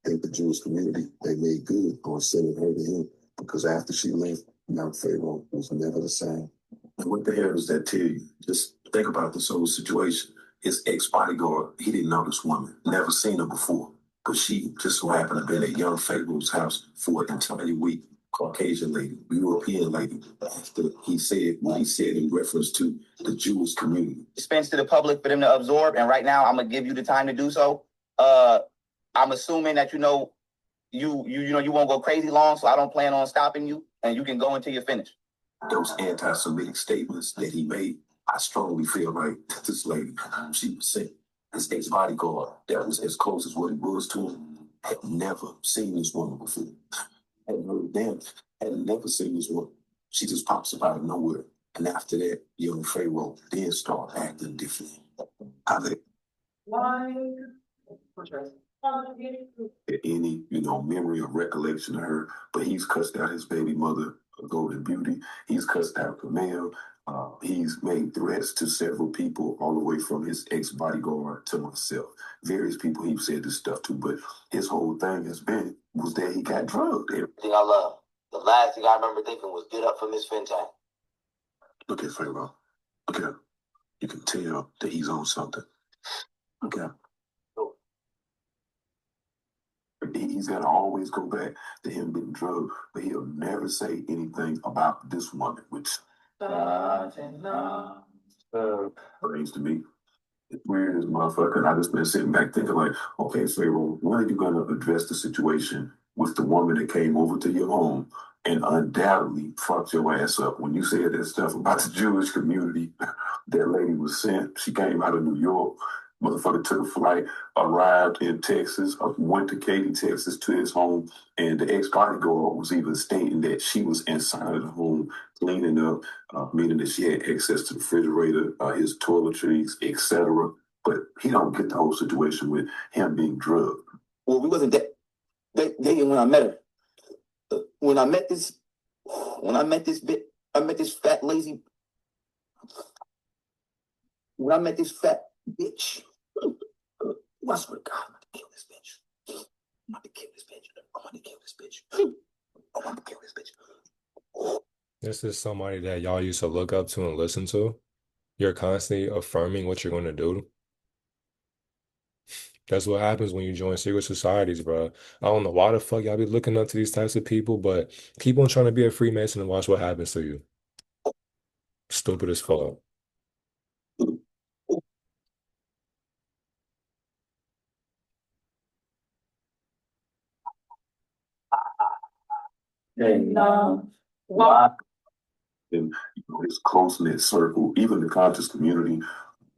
I think the Jewish community, they made good on sending her to him because after she left, young Pharaoh was never the same. And what the hell does that tell you? Just think about this whole situation. His ex-bodyguard, he didn't know this woman, never seen her before, but she just so happened to be at young Pharaoh's house for an entire week. Caucasian lady, European lady, after he said what he said in reference to the Jewish community. Dispense to the public for them to absorb, and right now I'm gonna give you the time to do so. I'm assuming that you won't go crazy long, so I don't plan on stopping you, and you can go until you're finished. Those anti-Semitic statements that he made, I strongly feel like this lady, she was sent. His ex-bodyguard, that was as close as what he was to him, had never seen this woman before. Hadn't heard them, had never seen this woman. She just pops up out of nowhere. And after that, young Pharaoh then start acting different. How they any, memory or recollection of her, but he's cussed out his baby mother, Golden Beauty. He's cussed out Camille. He's made threats to several people, all the way from his ex-bodyguard to myself. Various people he's said this stuff to, but his whole thing was that he got drugged. Everything I love. The last thing I remember thinking was, get up from this fintech. Look at Pharaoh. Look at him. You can tell that he's on something. Look at him. He's got to always go back to him being drugged, but he'll never say anything about this woman, which brings to me. It's weird as motherfucker. And I just been sitting back thinking like, okay, Pharaoh, when are you going to address the situation with the woman that came over to your home and undoubtedly fucked your ass up? When you said that stuff about the Jewish community, that lady was sent. She came out of New York. Motherfucker took a flight, arrived in Texas, went to Katy, Texas, to his home, and the ex-bodyguard was even stating that she was inside of the home cleaning up, meaning that she had access to the refrigerator, his toiletries, etc. But he don't get the whole situation with him being drugged. Well, we wasn't dating when I met her. When I met this fat, lazy. When I met this fat bitch. I swear to God, I'm about to kill this bitch. I'm about to kill this bitch. I'm about to kill this bitch. I'm about to kill this bitch. This is somebody that y'all used to look up to and listen to. You're constantly affirming what you're going to do. That's what happens when you join secret societies, bro. I don't know why the fuck y'all be looking up to these types of people, but keep on trying to be a Freemason and watch what happens to you. Stupid as fuck. And his close-knit circle, even the conscious community,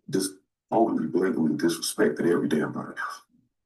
just openly, blatantly disrespected every damn body.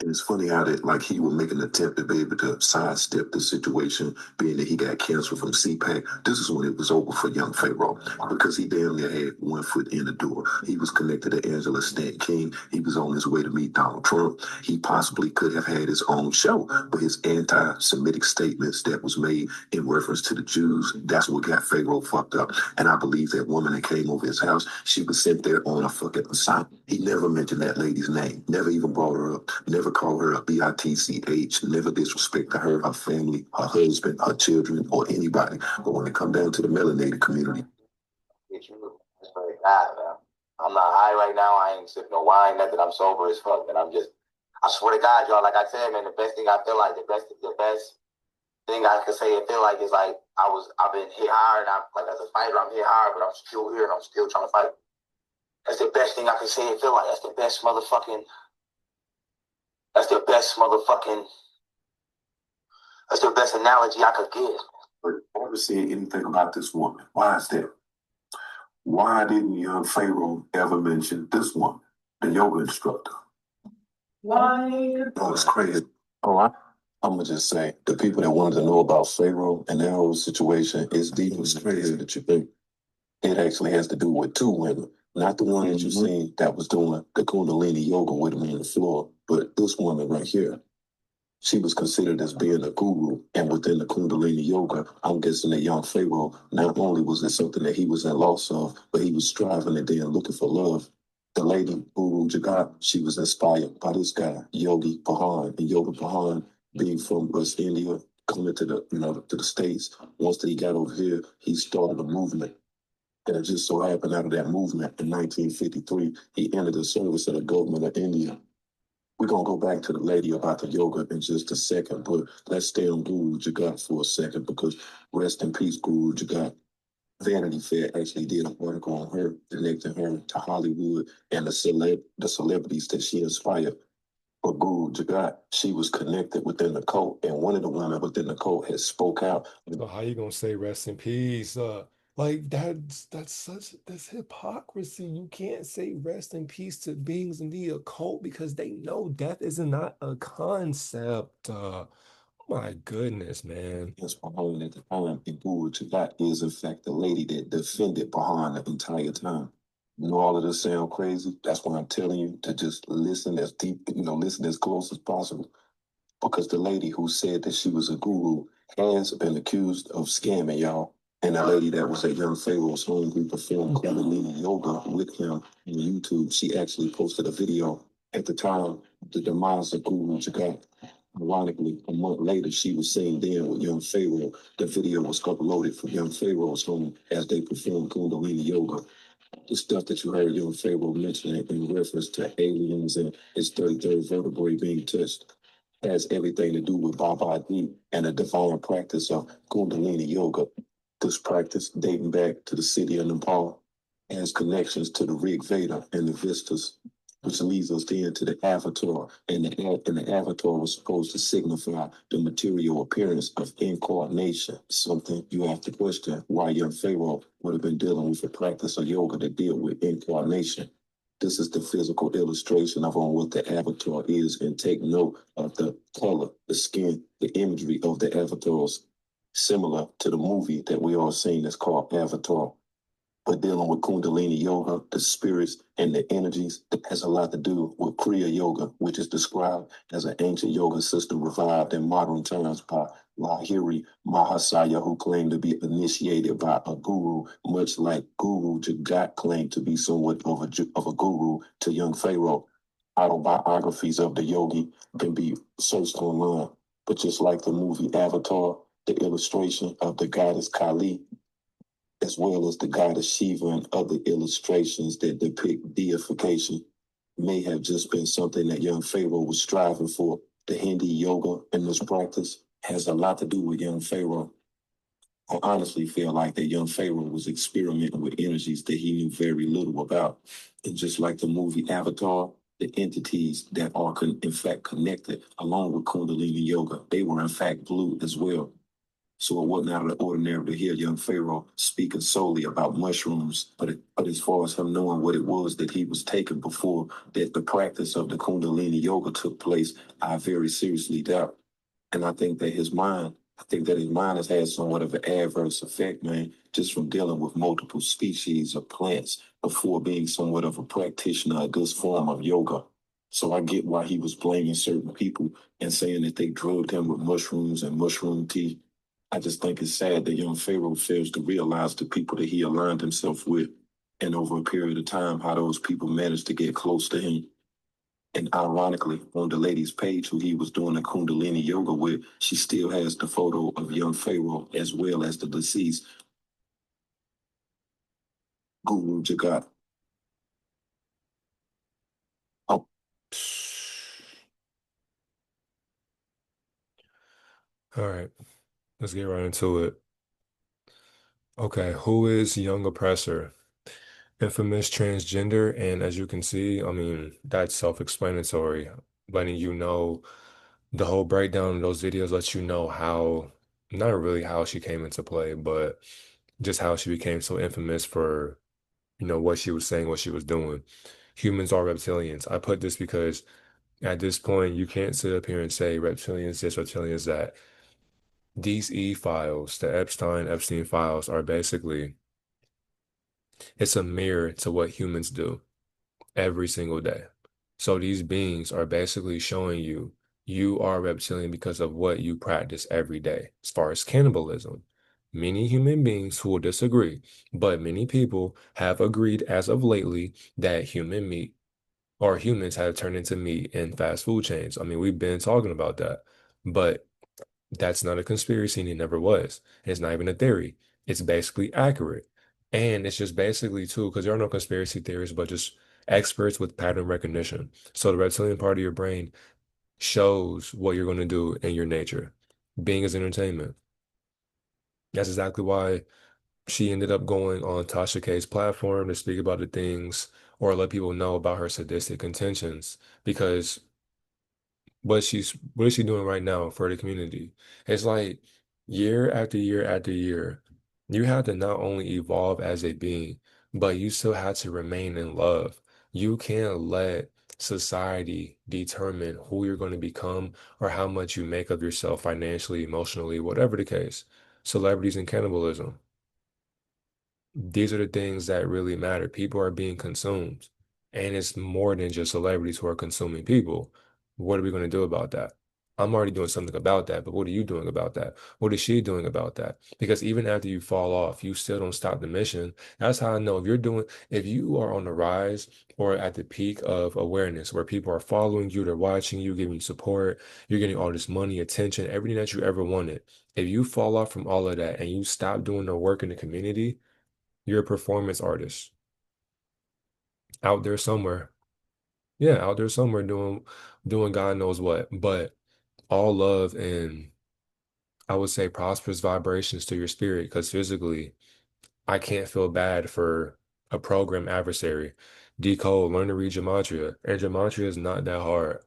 And it's funny how that, like, he would make an attempt to be able to sidestep the situation, being that he got canceled from CPAC. This is when it was over for young Pharaoh, because he damn near had one foot in the door. He was connected to Angela Stanton King. He was on his way to meet Donald Trump. He possibly could have had his own show, but his anti-Semitic statements that was made in reference to the Jews, that's what got Pharaoh fucked up. And I believe that woman that came over his house, she was sent there on a fucking assignment. He never mentioned that lady's name, never even brought her up, never call her a bitch, never disrespect to her family, her husband, her children, or anybody. But when it come down to the melanated community, It's very bad, man. I'm not high right now. I ain't sipping no wine, nothing. I'm sober as fuck, man. I swear to God, y'all, like I said, man, the best thing I feel like, the best thing I can say and feel like is like I've been hit hard, and like as a fighter, I'm hit hard, but I'm still here and I'm still trying to fight. That's the best thing I can say and feel like. That's the best analogy I could give. but never said anything about this woman. Why is that? Why didn't young Pharaoh ever mention this woman, the yoga instructor? Why? Oh, it's crazy. I'm gonna just say, the people that wanted to know about Pharaoh and their whole situation is deep. It's crazy that you think it actually has to do with two women, not the one that you seen that was doing the Kundalini yoga with him on the floor, but this woman right here. She was considered as being a guru, and within the Kundalini yoga, I'm guessing that young Pharaoh, not only was it something that he was in loss of, but he was striving and then looking for love. The lady, Guru Jagat, she was inspired by this guy, Yogi Pahan, and Yogi Pahan, being from West India, coming to the States. Once that he got over here, he started a movement. And it just so happened out of that movement in 1953, he entered the service of the government of India. We're gonna go back to the lady about the yoga in just a second, but let's stay on Guru Jagat for a second because rest in peace, Guru Jagat. Vanity Fair actually did an article on her, connecting her to Hollywood and the celebrities that she inspired. But Guru Jagat, she was connected within the cult, and one of the women within the cult has spoke out. So how you gonna say rest in peace? Like that's hypocrisy. You can't say rest in peace to beings in the occult because they know death is not a concept. My goodness, man. Yes, Bahan at the time, and Guru Jagat is in fact the lady that defended Bahan the entire time. You know, all of this sound crazy. That's why I'm telling you to just listen as deep, listen as close as possible. Because the lady who said that she was a guru has been accused of scamming y'all. And the lady that was at young Pharaoh's home who performed Kundalini yoga with him on YouTube, she actually posted a video at the time of the demise of Guru Jagat. Ironically, a month later, she was seen there with young Pharaoh. The video was uploaded from young Pharaoh's home as they performed Kundalini yoga. The stuff that you heard young Pharaoh mention in reference to aliens and his 33rd vertebrae being touched has everything to do with Baba D and the divine practice of Kundalini Yoga. This practice, dating back to the city of Nepal, has connections to the Rig Veda and the Vistas, which leads us then to the Avatar. And the Avatar was supposed to signify the material appearance of incarnation, something you have to question why young Pharaoh would have been dealing with a practice of yoga that deal with incarnation. This is the physical illustration of on what the avatar is, and take note of the color, the skin, the imagery of the avatars, similar to the movie that we all seen that's called Avatar. But dealing with Kundalini Yoga, the spirits and the energies, that has a lot to do with Kriya Yoga, which is described as an ancient yoga system revived in modern times by Lahiri Mahasaya, who claimed to be initiated by a guru, much like Guru Jagat claimed to be somewhat of a guru to young Pharaoh. Autobiographies of the yogi can be searched online. But just like the movie Avatar, the illustration of the goddess Kali, as well as the goddess Shiva and other illustrations that depict deification, may have just been something that young Pharaoh was striving for. The Hindi yoga and this practice has a lot to do with young Pharaoh. I honestly feel like that young Pharaoh was experimenting with energies that he knew very little about. And just like the movie Avatar, the entities that are in fact connected along with Kundalini Yoga, they were in fact blue as well. So it wasn't out of the ordinary to hear young Pharaoh speaking solely about mushrooms, but as far as him knowing what it was that he was taking before that the practice of the Kundalini Yoga took place, I very seriously doubt. And I think that his mind has had somewhat of an adverse effect, man, just from dealing with multiple species of plants before being somewhat of a practitioner of this form of yoga. So I get why he was blaming certain people and saying that they drugged him with mushrooms and mushroom tea. I just think it's sad that young Pharaoh fails to realize the people that he aligned himself with, and over a period of time, how those people managed to get close to him. And ironically, on the lady's page who he was doing the Kundalini yoga with, she still has the photo of young Pharaoh as well as the deceased Guru Jagat. Oh. All right, let's get right into it. Okay, who is Young Oppressor? Infamous transgender, and as you can see, I mean, that's self-explanatory. Letting you know the whole breakdown of those videos lets you know how, not really how she came into play, but just how she became so infamous for, what she was saying, what she was doing. Humans are reptilians. I put this because at this point, you can't sit up here and say reptilians this, reptilians that. These E files, the Epstein files, are basically, it's a mirror to what humans do every single day. So these beings are basically showing you you are reptilian because of what you practice every day. As far as cannibalism, many human beings who will disagree, but many people have agreed as of lately that human meat or humans have turned into meat in fast food chains. I mean, we've been talking about that, but that's not a conspiracy and it never was. It's not even a theory. It's basically accurate. And it's just basically too, because there are no conspiracy theories, but just experts with pattern recognition. So the reptilian part of your brain shows what you're going to do in your nature. Being is entertainment. That's exactly why she ended up going on Tasha K's platform to speak about the things or let people know about her sadistic intentions because what is she doing right now for the community? It's like year after year after year, you have to not only evolve as a being, but you still have to remain in love. You can't let society determine who you're going to become or how much you make of yourself financially, emotionally, whatever the case. Celebrities and cannibalism. These are the things that really matter. People are being consumed. And it's more than just celebrities who are consuming people. What are we going to do about that? I'm already doing something about that, but what are you doing about that? What is she doing about that? Because even after you fall off, you still don't stop the mission. That's how I know if you are on the rise or at the peak of awareness where people are following you, they're watching you, giving you support, you're getting all this money, attention, everything that you ever wanted. If you fall off from all of that and you stop doing the work in the community, you're a performance artist out there somewhere. Yeah, out there somewhere doing God knows what. But all love and I would say prosperous vibrations to your spirit because physically I can't feel bad for a program adversary. Decode, learn to read gematria. And gematria is not that hard.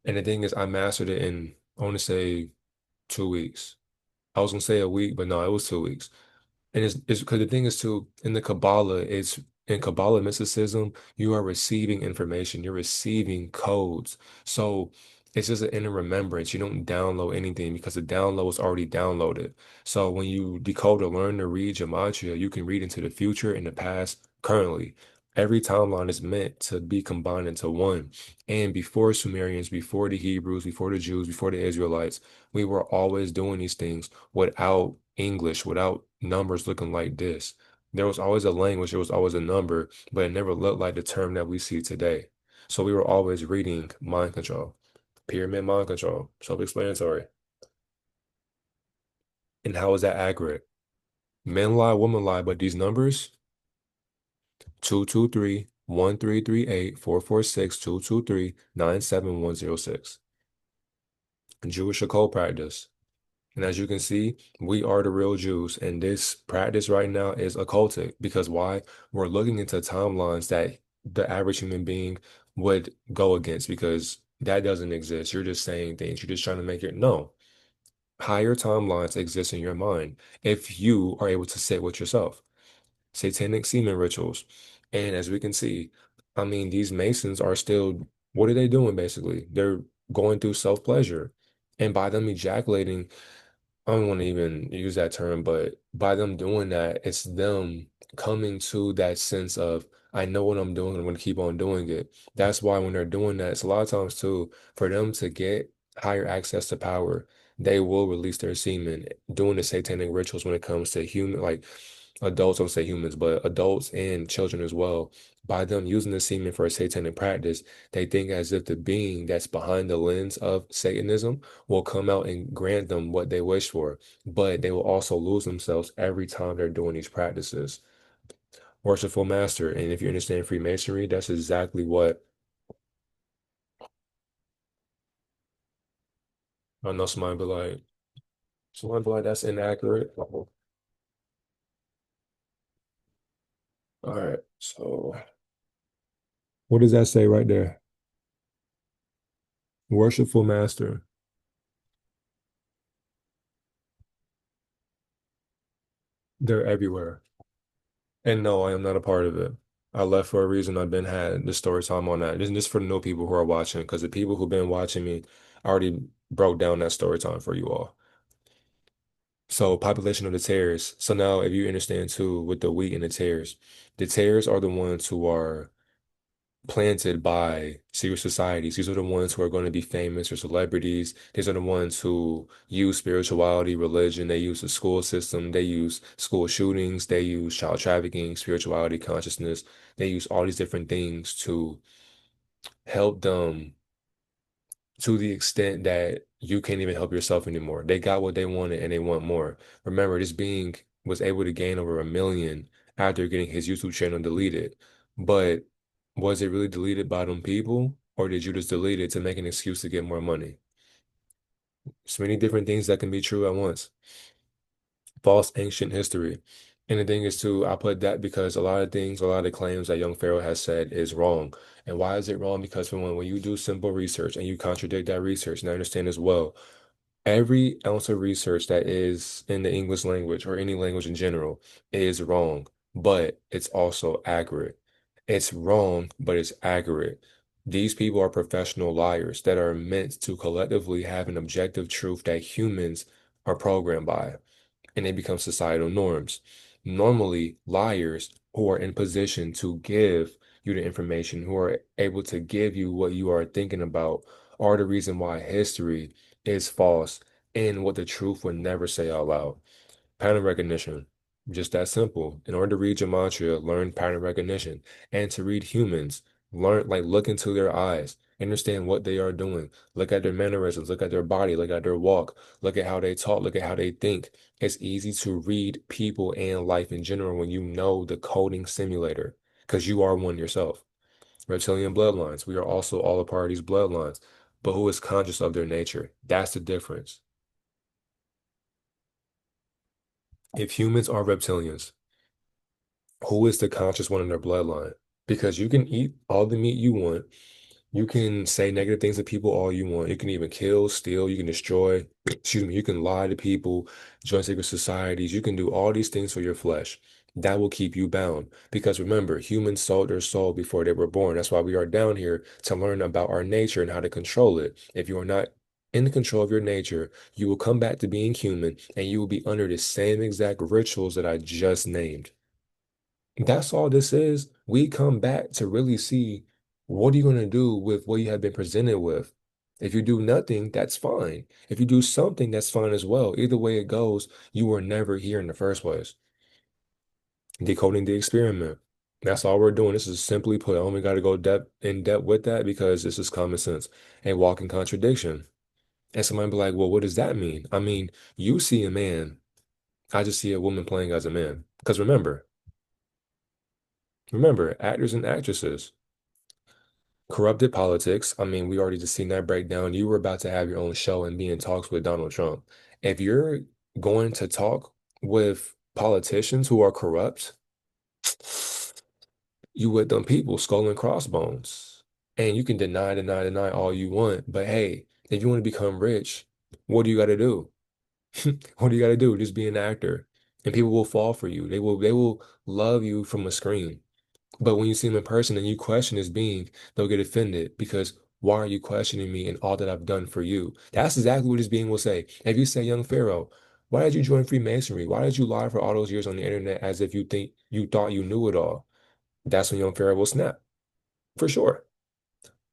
And the thing is I mastered it in I want to say 2 weeks. I was gonna say a week, but no, it was 2 weeks. And it's because the thing is too, in the Kabbalah, it's in Kabbalah mysticism, you are receiving information, you're receiving codes. So it's just an inner remembrance. You don't download anything because the download is already downloaded. So when you decode or learn to read gematria, you can read into the future and the past currently. Every timeline is meant to be combined into one. And before Sumerians, before the Hebrews, before the Jews, before the Israelites, we were always doing these things without English, without numbers looking like this. There was always a language, there was always a number, but it never looked like the term that we see today. So we were always reading mind control, pyramid mind control, self-explanatory. And how is that accurate? Men lie, women lie, but these numbers, 223-133-8-446-223-97106. Jewish occult practice. And as you can see, we are the real Jews. And this practice right now is occultic because why? We're looking into timelines that the average human being would go against because that doesn't exist. You're just saying things. You're just trying to make it. No. Higher timelines exist in your mind if you are able to sit with yourself. Satanic semen rituals. And as we can see, I mean, these Masons are still, what are they doing basically? They're going through self-pleasure. And by them ejaculating, I don't want to even use that term, but by them doing that, it's them coming to that sense of, I know what I'm doing, I'm going to keep on doing it. That's why when they're doing that, it's a lot of times too, for them to get higher access to power, they will release their semen doing the satanic rituals when it comes to human, like adults, I don't say humans, but adults and children as well. By them using the semen for a satanic practice, they think as if the being that's behind the lens of Satanism will come out and grant them what they wish for, but they will also lose themselves every time they're doing these practices. Worshipful master, and if you understand Freemasonry, that's exactly what I know somebody be like, that's inaccurate. All right, so what does that say right there? Worshipful master, they're everywhere. And no, I am not a part of it. I left for a reason. I've been had the story time on that. This is for the new people who are watching, because the people who've been watching me I already broke down that story time for you all. So population of the tares. So now if you understand too with the wheat and the tares are the ones who are planted by secret societies. These are the ones who are going to be famous or celebrities. These are the ones who use spirituality, religion. They use the school system. They use school shootings. They use child trafficking, spirituality, consciousness. They use all these different things to help them to the extent that you can't even help yourself anymore. They got what they wanted and they want more. Remember, this being was able to gain over 1 million after getting his YouTube channel deleted. But Was it really deleted by them people, or did you just delete it to make an excuse to get more money? So many different things that can be true at once. False ancient history. And the thing is too, I put that because a lot of things, a lot of the claims that young Pharaoh has said is wrong. And why is it wrong? Because when you do simple research and you contradict that research, and I understand as well, every ounce of research that is in the English language or any language in general is wrong, but it's also accurate. It's wrong, but it's accurate. These people are professional liars that are meant to collectively have an objective truth that humans are programmed by, and they become societal norms. Normally, liars who are in position to give you the information, who are able to give you what you are thinking about, are the reason why history is false and what the truth would never say out loud. Pattern recognition. Just that simple. In order to read gematria, learn pattern recognition. And to read humans, learn, like, look into their eyes, understand what they are doing, look at their mannerisms, look at their body, look at their walk, look at how they talk, look at how they think. It's easy to read people and life in general when you know the coding simulator, because you are one yourself. Reptilian bloodlines. We are also all a part of these bloodlines. But who is conscious of their nature? That's the difference. If humans are reptilians, who is the conscious one in their bloodline? Because you can eat all the meat you want. You can say negative things to people all you want. You can even kill, steal, you can destroy, excuse me, you can lie to people, join secret societies. You can do all these things for your flesh. That will keep you bound. Because remember, humans sold their soul before they were born. That's why we are down here to learn about our nature and how to control it. If you are not in the control of your nature, you will come back to being human and you will be under the same exact rituals that I just named. That's all this is. We come back to really see what are you going to do with what you have been presented with. If you do nothing, that's fine. If you do something, that's fine as well. Either way it goes, you were never here in the first place. Decoding the experiment. That's all we're doing. This is simply put. I only got to go in depth with that because this is common sense. A walking contradiction. And somebody be like, well, what does that mean? I mean, you see a man, I just see a woman playing as a man. Because remember, actors and actresses. Corrupted politics. I mean, we already just seen that breakdown. You were about to have your own show and be in talks with Donald Trump. If you're going to talk with politicians who are corrupt, you with them people, skull and crossbones. And you can deny all you want. But hey, if you want to become rich, what do you got to do? What do you got to do? Just be an actor. And people will fall for you. They will love you from a screen. But when you see him in person and you question his being, they'll get offended because why are you questioning me and all that I've done for you? That's exactly what his being will say. If you say, young Pharaoh, why did you join Freemasonry? Why did you lie for all those years on the internet as if you thought you knew it all? That's when young Pharaoh will snap, for sure.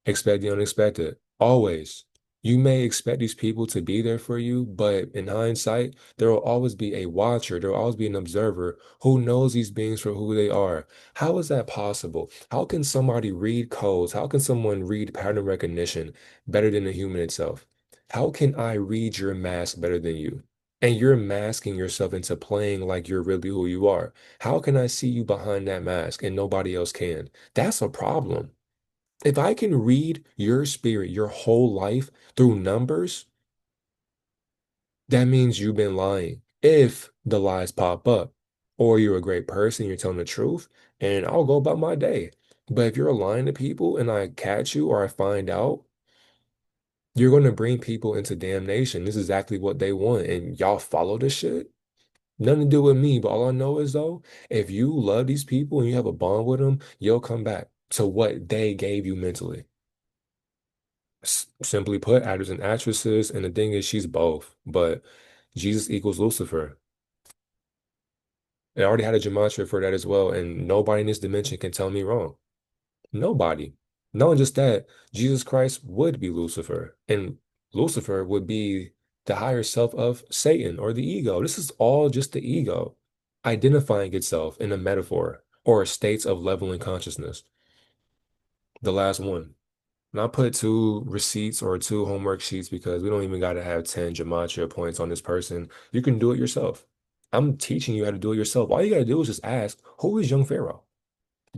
Expect the unexpected. Always. You may expect these people to be there for you, but in hindsight, there will always be a watcher, there will always be an observer who knows these beings for who they are. How is that possible? How can somebody read codes? How can someone read pattern recognition better than the human itself? How can I read your mask better than you? And you're masking yourself into playing like you're really who you are. How can I see you behind that mask and nobody else can? That's a problem. If I can read your spirit, your whole life through numbers, that means you've been lying. If the lies pop up, or you're a great person, you're telling the truth, and I'll go about my day. But if you're lying to people and I catch you or I find out, you're going to bring people into damnation. This is exactly what they want. And y'all follow this shit? Nothing to do with me. But all I know is, though, if you love these people and you have a bond with them, you'll come back to what they gave you mentally. Simply put, actors and actresses, and the thing is, she's both. But Jesus equals Lucifer. I already had a gematria for that as well, and nobody in this dimension can tell me wrong. Nobody. Not just that, Jesus Christ would be Lucifer, and Lucifer would be the higher self of Satan or the ego. This is all just the ego identifying itself in a metaphor or states of leveling consciousness. The last one. And I put two receipts or two homework sheets because we don't even got to have 10 gematria points on this person. You can do it yourself. I'm teaching you how to do it yourself. All you got to do is just ask, who is young Pharaoh?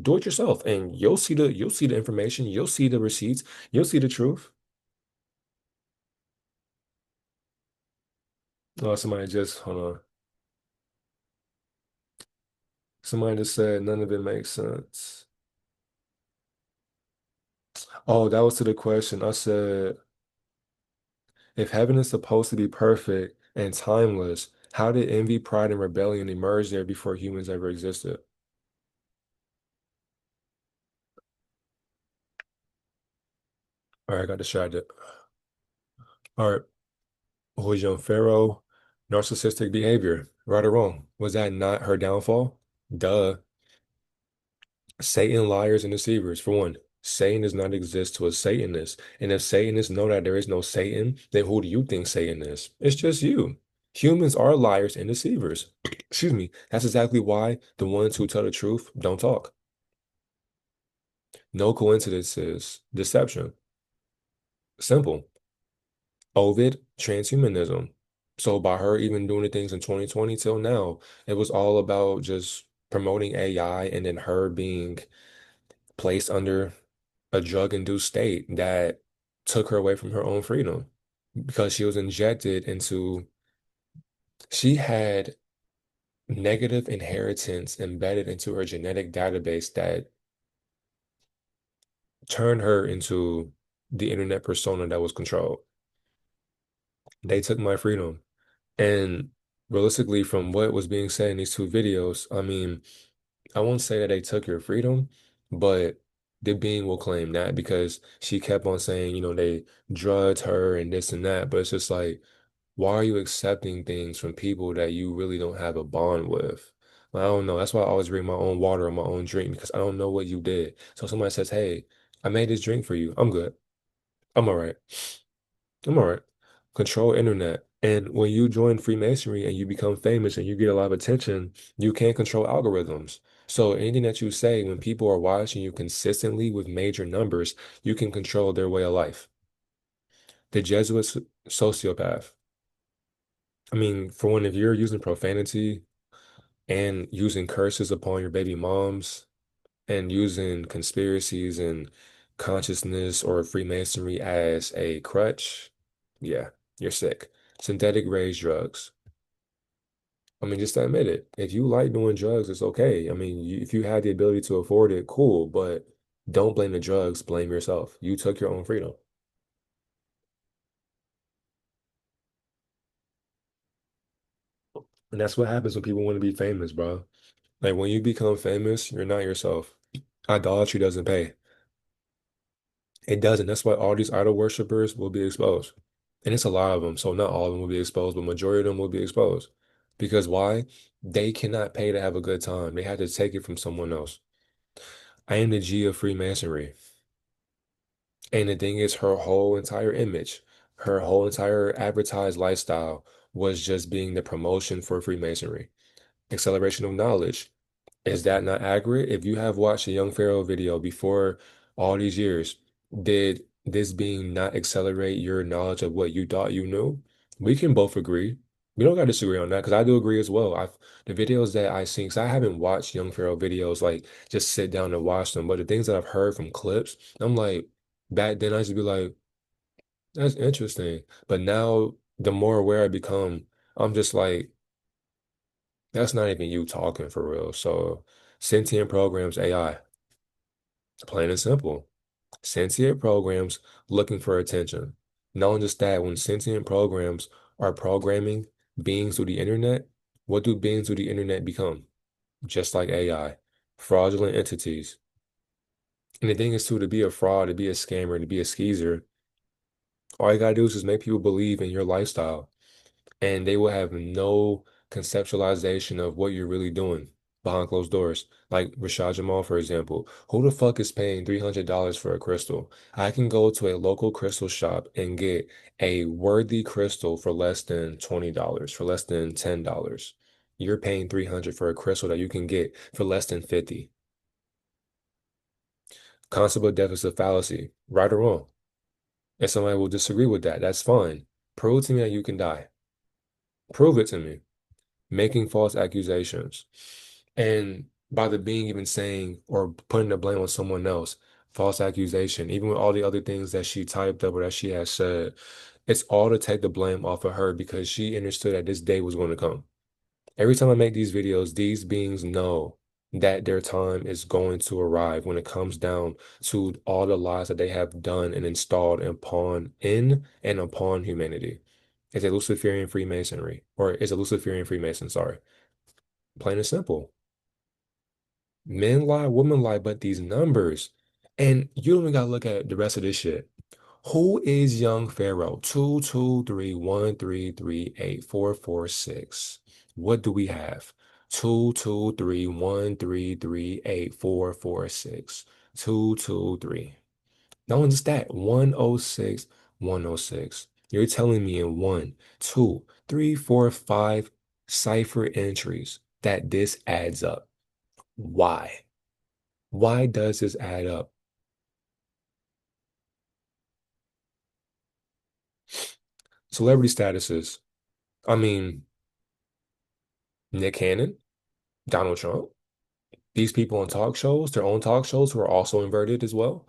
Do it yourself, and you'll see the information, you'll see the receipts, you'll see the truth. Oh, somebody just hold on. Somebody just said none of it makes sense. Oh, that was to the question. I said, if heaven is supposed to be perfect and timeless, how did envy, pride, and rebellion emerge there before humans ever existed? All right, I got distracted. All right, who was young Pharaoh? Narcissistic behavior, right or wrong? Was that not her downfall? Duh. Satan, liars, and deceivers. For one, Satan does not exist to a Satanist. And if Satanists know that there is no Satan, then who do you think Satan is? It's just you. Humans are liars and deceivers. Excuse me. That's exactly why the ones who tell the truth don't talk. No coincidences. Deception. Simple. Ovid, transhumanism. So by her even doing the things in 2020 till now, it was all about just promoting AI and then her being placed under a drug-induced state that took her away from her own freedom because she was injected into, she had negative inheritance embedded into her genetic database that turned her into the internet persona that was controlled. They took my freedom. And realistically, from what was being said in these two videos, I mean, I won't say that they took your freedom, but the being will claim that because she kept on saying, they drugged her and this and that. But it's just like, why are you accepting things from people that you really don't have a bond with? I don't know. That's why I always bring my own water or my own drink because I don't know what you did. So somebody says, hey, I made this drink for you. I'm good. I'm all right. I'm all right. Control internet. And when you join Freemasonry and you become famous and you get a lot of attention, you can't control algorithms. So anything that you say, when people are watching you consistently with major numbers, you can control their way of life. The Jesuit sociopath. I mean, for one, if you're using profanity and using curses upon your baby moms and using conspiracies and consciousness or Freemasonry as a crutch, yeah, you're sick. Synthetic rage drugs. I mean, just admit it. If you like doing drugs, it's okay. I mean, if you have the ability to afford it, cool, but don't blame the drugs, blame yourself. You took your own freedom. And that's what happens when people want to be famous, bro. Like when you become famous, you're not yourself. Idolatry doesn't pay. It doesn't. That's why all these idol worshipers will be exposed. And it's a lot of them. So not all of them will be exposed, but majority of them will be exposed. Because why? They cannot pay to have a good time. They have to take it from someone else. I am the G of Freemasonry. And the thing is, her whole entire image, her whole entire advertised lifestyle was just being the promotion for Freemasonry. Acceleration of knowledge. Is that not accurate? If you have watched a Young Pharaoh video before all these years, did this being not accelerate your knowledge of what you thought you knew? We can both agree. We don't gotta disagree on that because I do agree as well. The videos that I seen, because I haven't watched Young Pharaoh videos, like just sit down and watch them, but the things that I've heard from clips, I'm like, back then I used to be like, that's interesting. But now the more aware I become, I'm just like, that's not even you talking for real. So sentient programs, AI, plain and simple. Sentient programs looking for attention. Not just that, when sentient programs are programming beings through the internet, what do beings through the internet become? Just like AI, fraudulent entities. And the thing is too, to be a fraud, to be a scammer, to be a skeezer, all you gotta do is just make people believe in your lifestyle. And they will have no conceptualization of what you're really doing behind closed doors. Like Rashad Jamal, for example, who the fuck is paying $300 for a crystal? I can go to a local crystal shop and get a worthy crystal for less than $20, for less than $10. You're paying 300 for a crystal that you can get for less than 50. Concept of deficit fallacy, right or wrong? If somebody will disagree with that, that's fine. Prove to me that you can die. Prove it to me. Making false accusations. And by the being even saying or putting the blame on someone else, false accusation, even with all the other things that she typed up or that she has said, it's all to take the blame off of her because she understood that this day was going to come. Every time I make these videos, these beings know that their time is going to arrive when it comes down to all the lies that they have done and installed upon in and upon humanity. It's a Luciferian Freemasonry, or it's a Luciferian Freemason, sorry. Plain and simple. Men lie, women lie, but these numbers, and you don't even gotta look at the rest of this shit. Who is young Pharaoh? 22313384446. What do we have? 22313384446. 223. Not only just that, 106, 106. You're telling me in 1, 2, 3, 4, 5 cipher entries that this adds up. Why? Why does this add up? Celebrity statuses. I mean, Nick Cannon, Donald Trump, these people on talk shows, their own talk shows who are also inverted as well.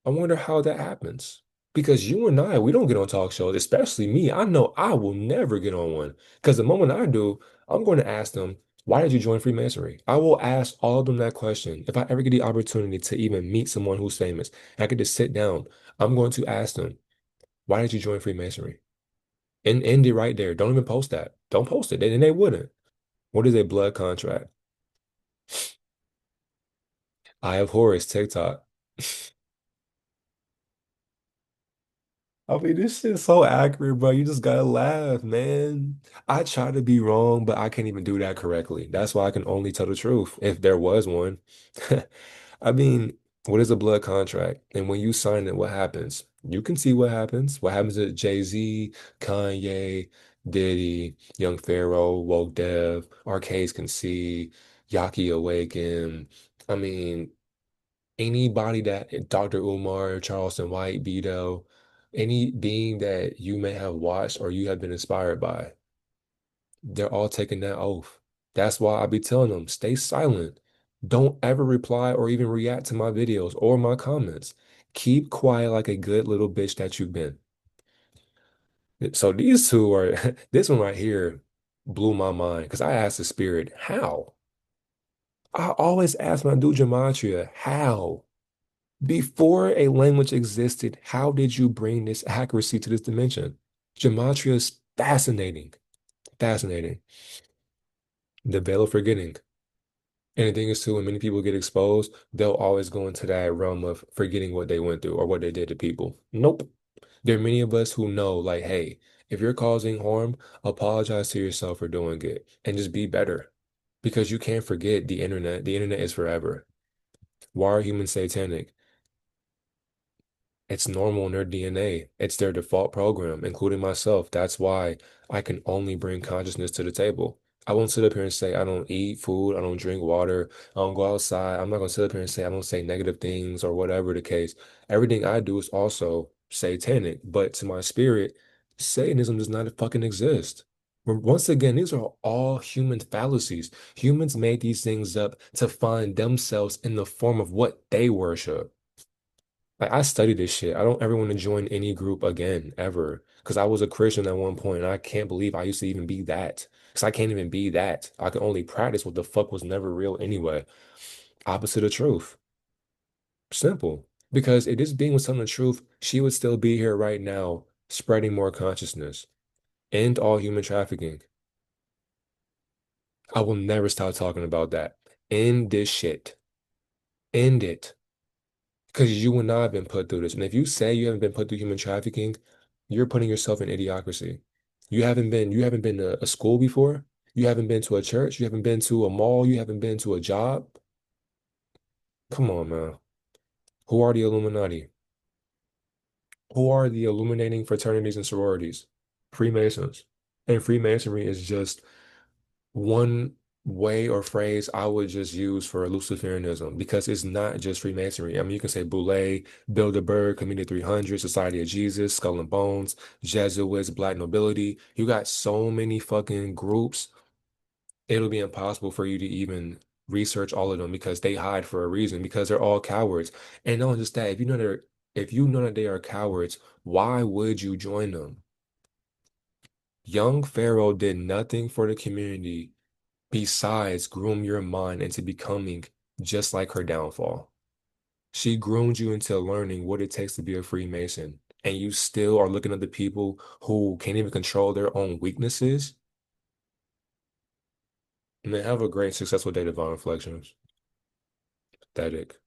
I wonder how that happens. Because you and I, we don't get on talk shows, especially me. I know I will never get on one. Because the moment I do, I'm going to ask them, why did you join Freemasonry? I will ask all of them that question. If I ever get the opportunity to even meet someone who's famous, and I get to sit down, I'm going to ask them, why did you join Freemasonry? And end it right there. Don't even post that. Don't post it. Then they wouldn't. What is a blood contract? Eye of Horus, TikTok. I mean, this shit's so accurate, bro. You just gotta laugh, man. I try to be wrong, but I can't even do that correctly. That's why I can only tell the truth, if there was one. I mean, what is a blood contract? And when you sign it, what happens? You can see what happens. What happens to Jay-Z, Kanye, Diddy, Young Pharaoh, Woke Dev, Arcades Can See, Yaki Awaken. I mean, anybody that Dr. Umar, Charleston White, Beto, any being that you may have watched or you have been inspired by, they're all taking that oath. That's why I be telling them, stay silent. Don't ever reply or even react to my videos or my comments. Keep quiet like a good little bitch that you've been. So these two are, this one right here blew my mind because I asked the spirit, how? I always ask when I do gematria, how? Before a language existed, how did you bring this accuracy to this dimension? Gematria is fascinating. Fascinating. The veil of forgetting. And the thing is, too, when many people get exposed, they'll always go into that realm of forgetting what they went through or what they did to people. Nope. There are many of us who know, like, hey, if you're causing harm, apologize to yourself for doing it and just be better. Because you can't forget the internet. The internet is forever. Why are humans satanic? It's normal in their DNA. It's their default program, including myself. That's why I can only bring consciousness to the table. I won't sit up here and say I don't eat food, I don't drink water, I don't go outside. I'm not gonna sit up here and say I don't say negative things or whatever the case. Everything I do is also satanic, but to my spirit, Satanism does not fucking exist. Once again, these are all human fallacies. Humans made these things up to find themselves in the form of what they worship. Like I study this shit. I don't ever want to join any group again, ever. Because I was a Christian at one point, and I can't believe I used to even be that. Because I can't even be that. I can only practice what the fuck was never real anyway. Opposite of truth. Simple. Because if this being was telling the truth, she would still be here right now, spreading more consciousness. End all human trafficking. I will never stop talking about that. End this shit. End it. Because you and I have been put through this. And if you say you haven't been put through human trafficking, you're putting yourself in idiocracy. You haven't been to a school before. You haven't been to a church. You haven't been to a mall. You haven't been to a job. Come on, man. Who are the Illuminati? Who are the illuminating fraternities and sororities? Freemasons. And Freemasonry is just one way or phrase I would just use for Luciferianism because it's not just Freemasonry. I mean, you can say Boule, Bilderberg, Community 300, Society of Jesus, Skull and Bones, Jesuits, Black Nobility. You got so many fucking groups. It'll be impossible for you to even research all of them because they hide for a reason, because they're all cowards. And not just that, if you know that they are cowards, why would you join them? Young Pharaoh did nothing for the community besides groom your mind into becoming just like her downfall. She groomed you into learning what it takes to be a Freemason, and you still are looking at the people who can't even control their own weaknesses. And they have a great, successful day, Divine Reflections. Pathetic.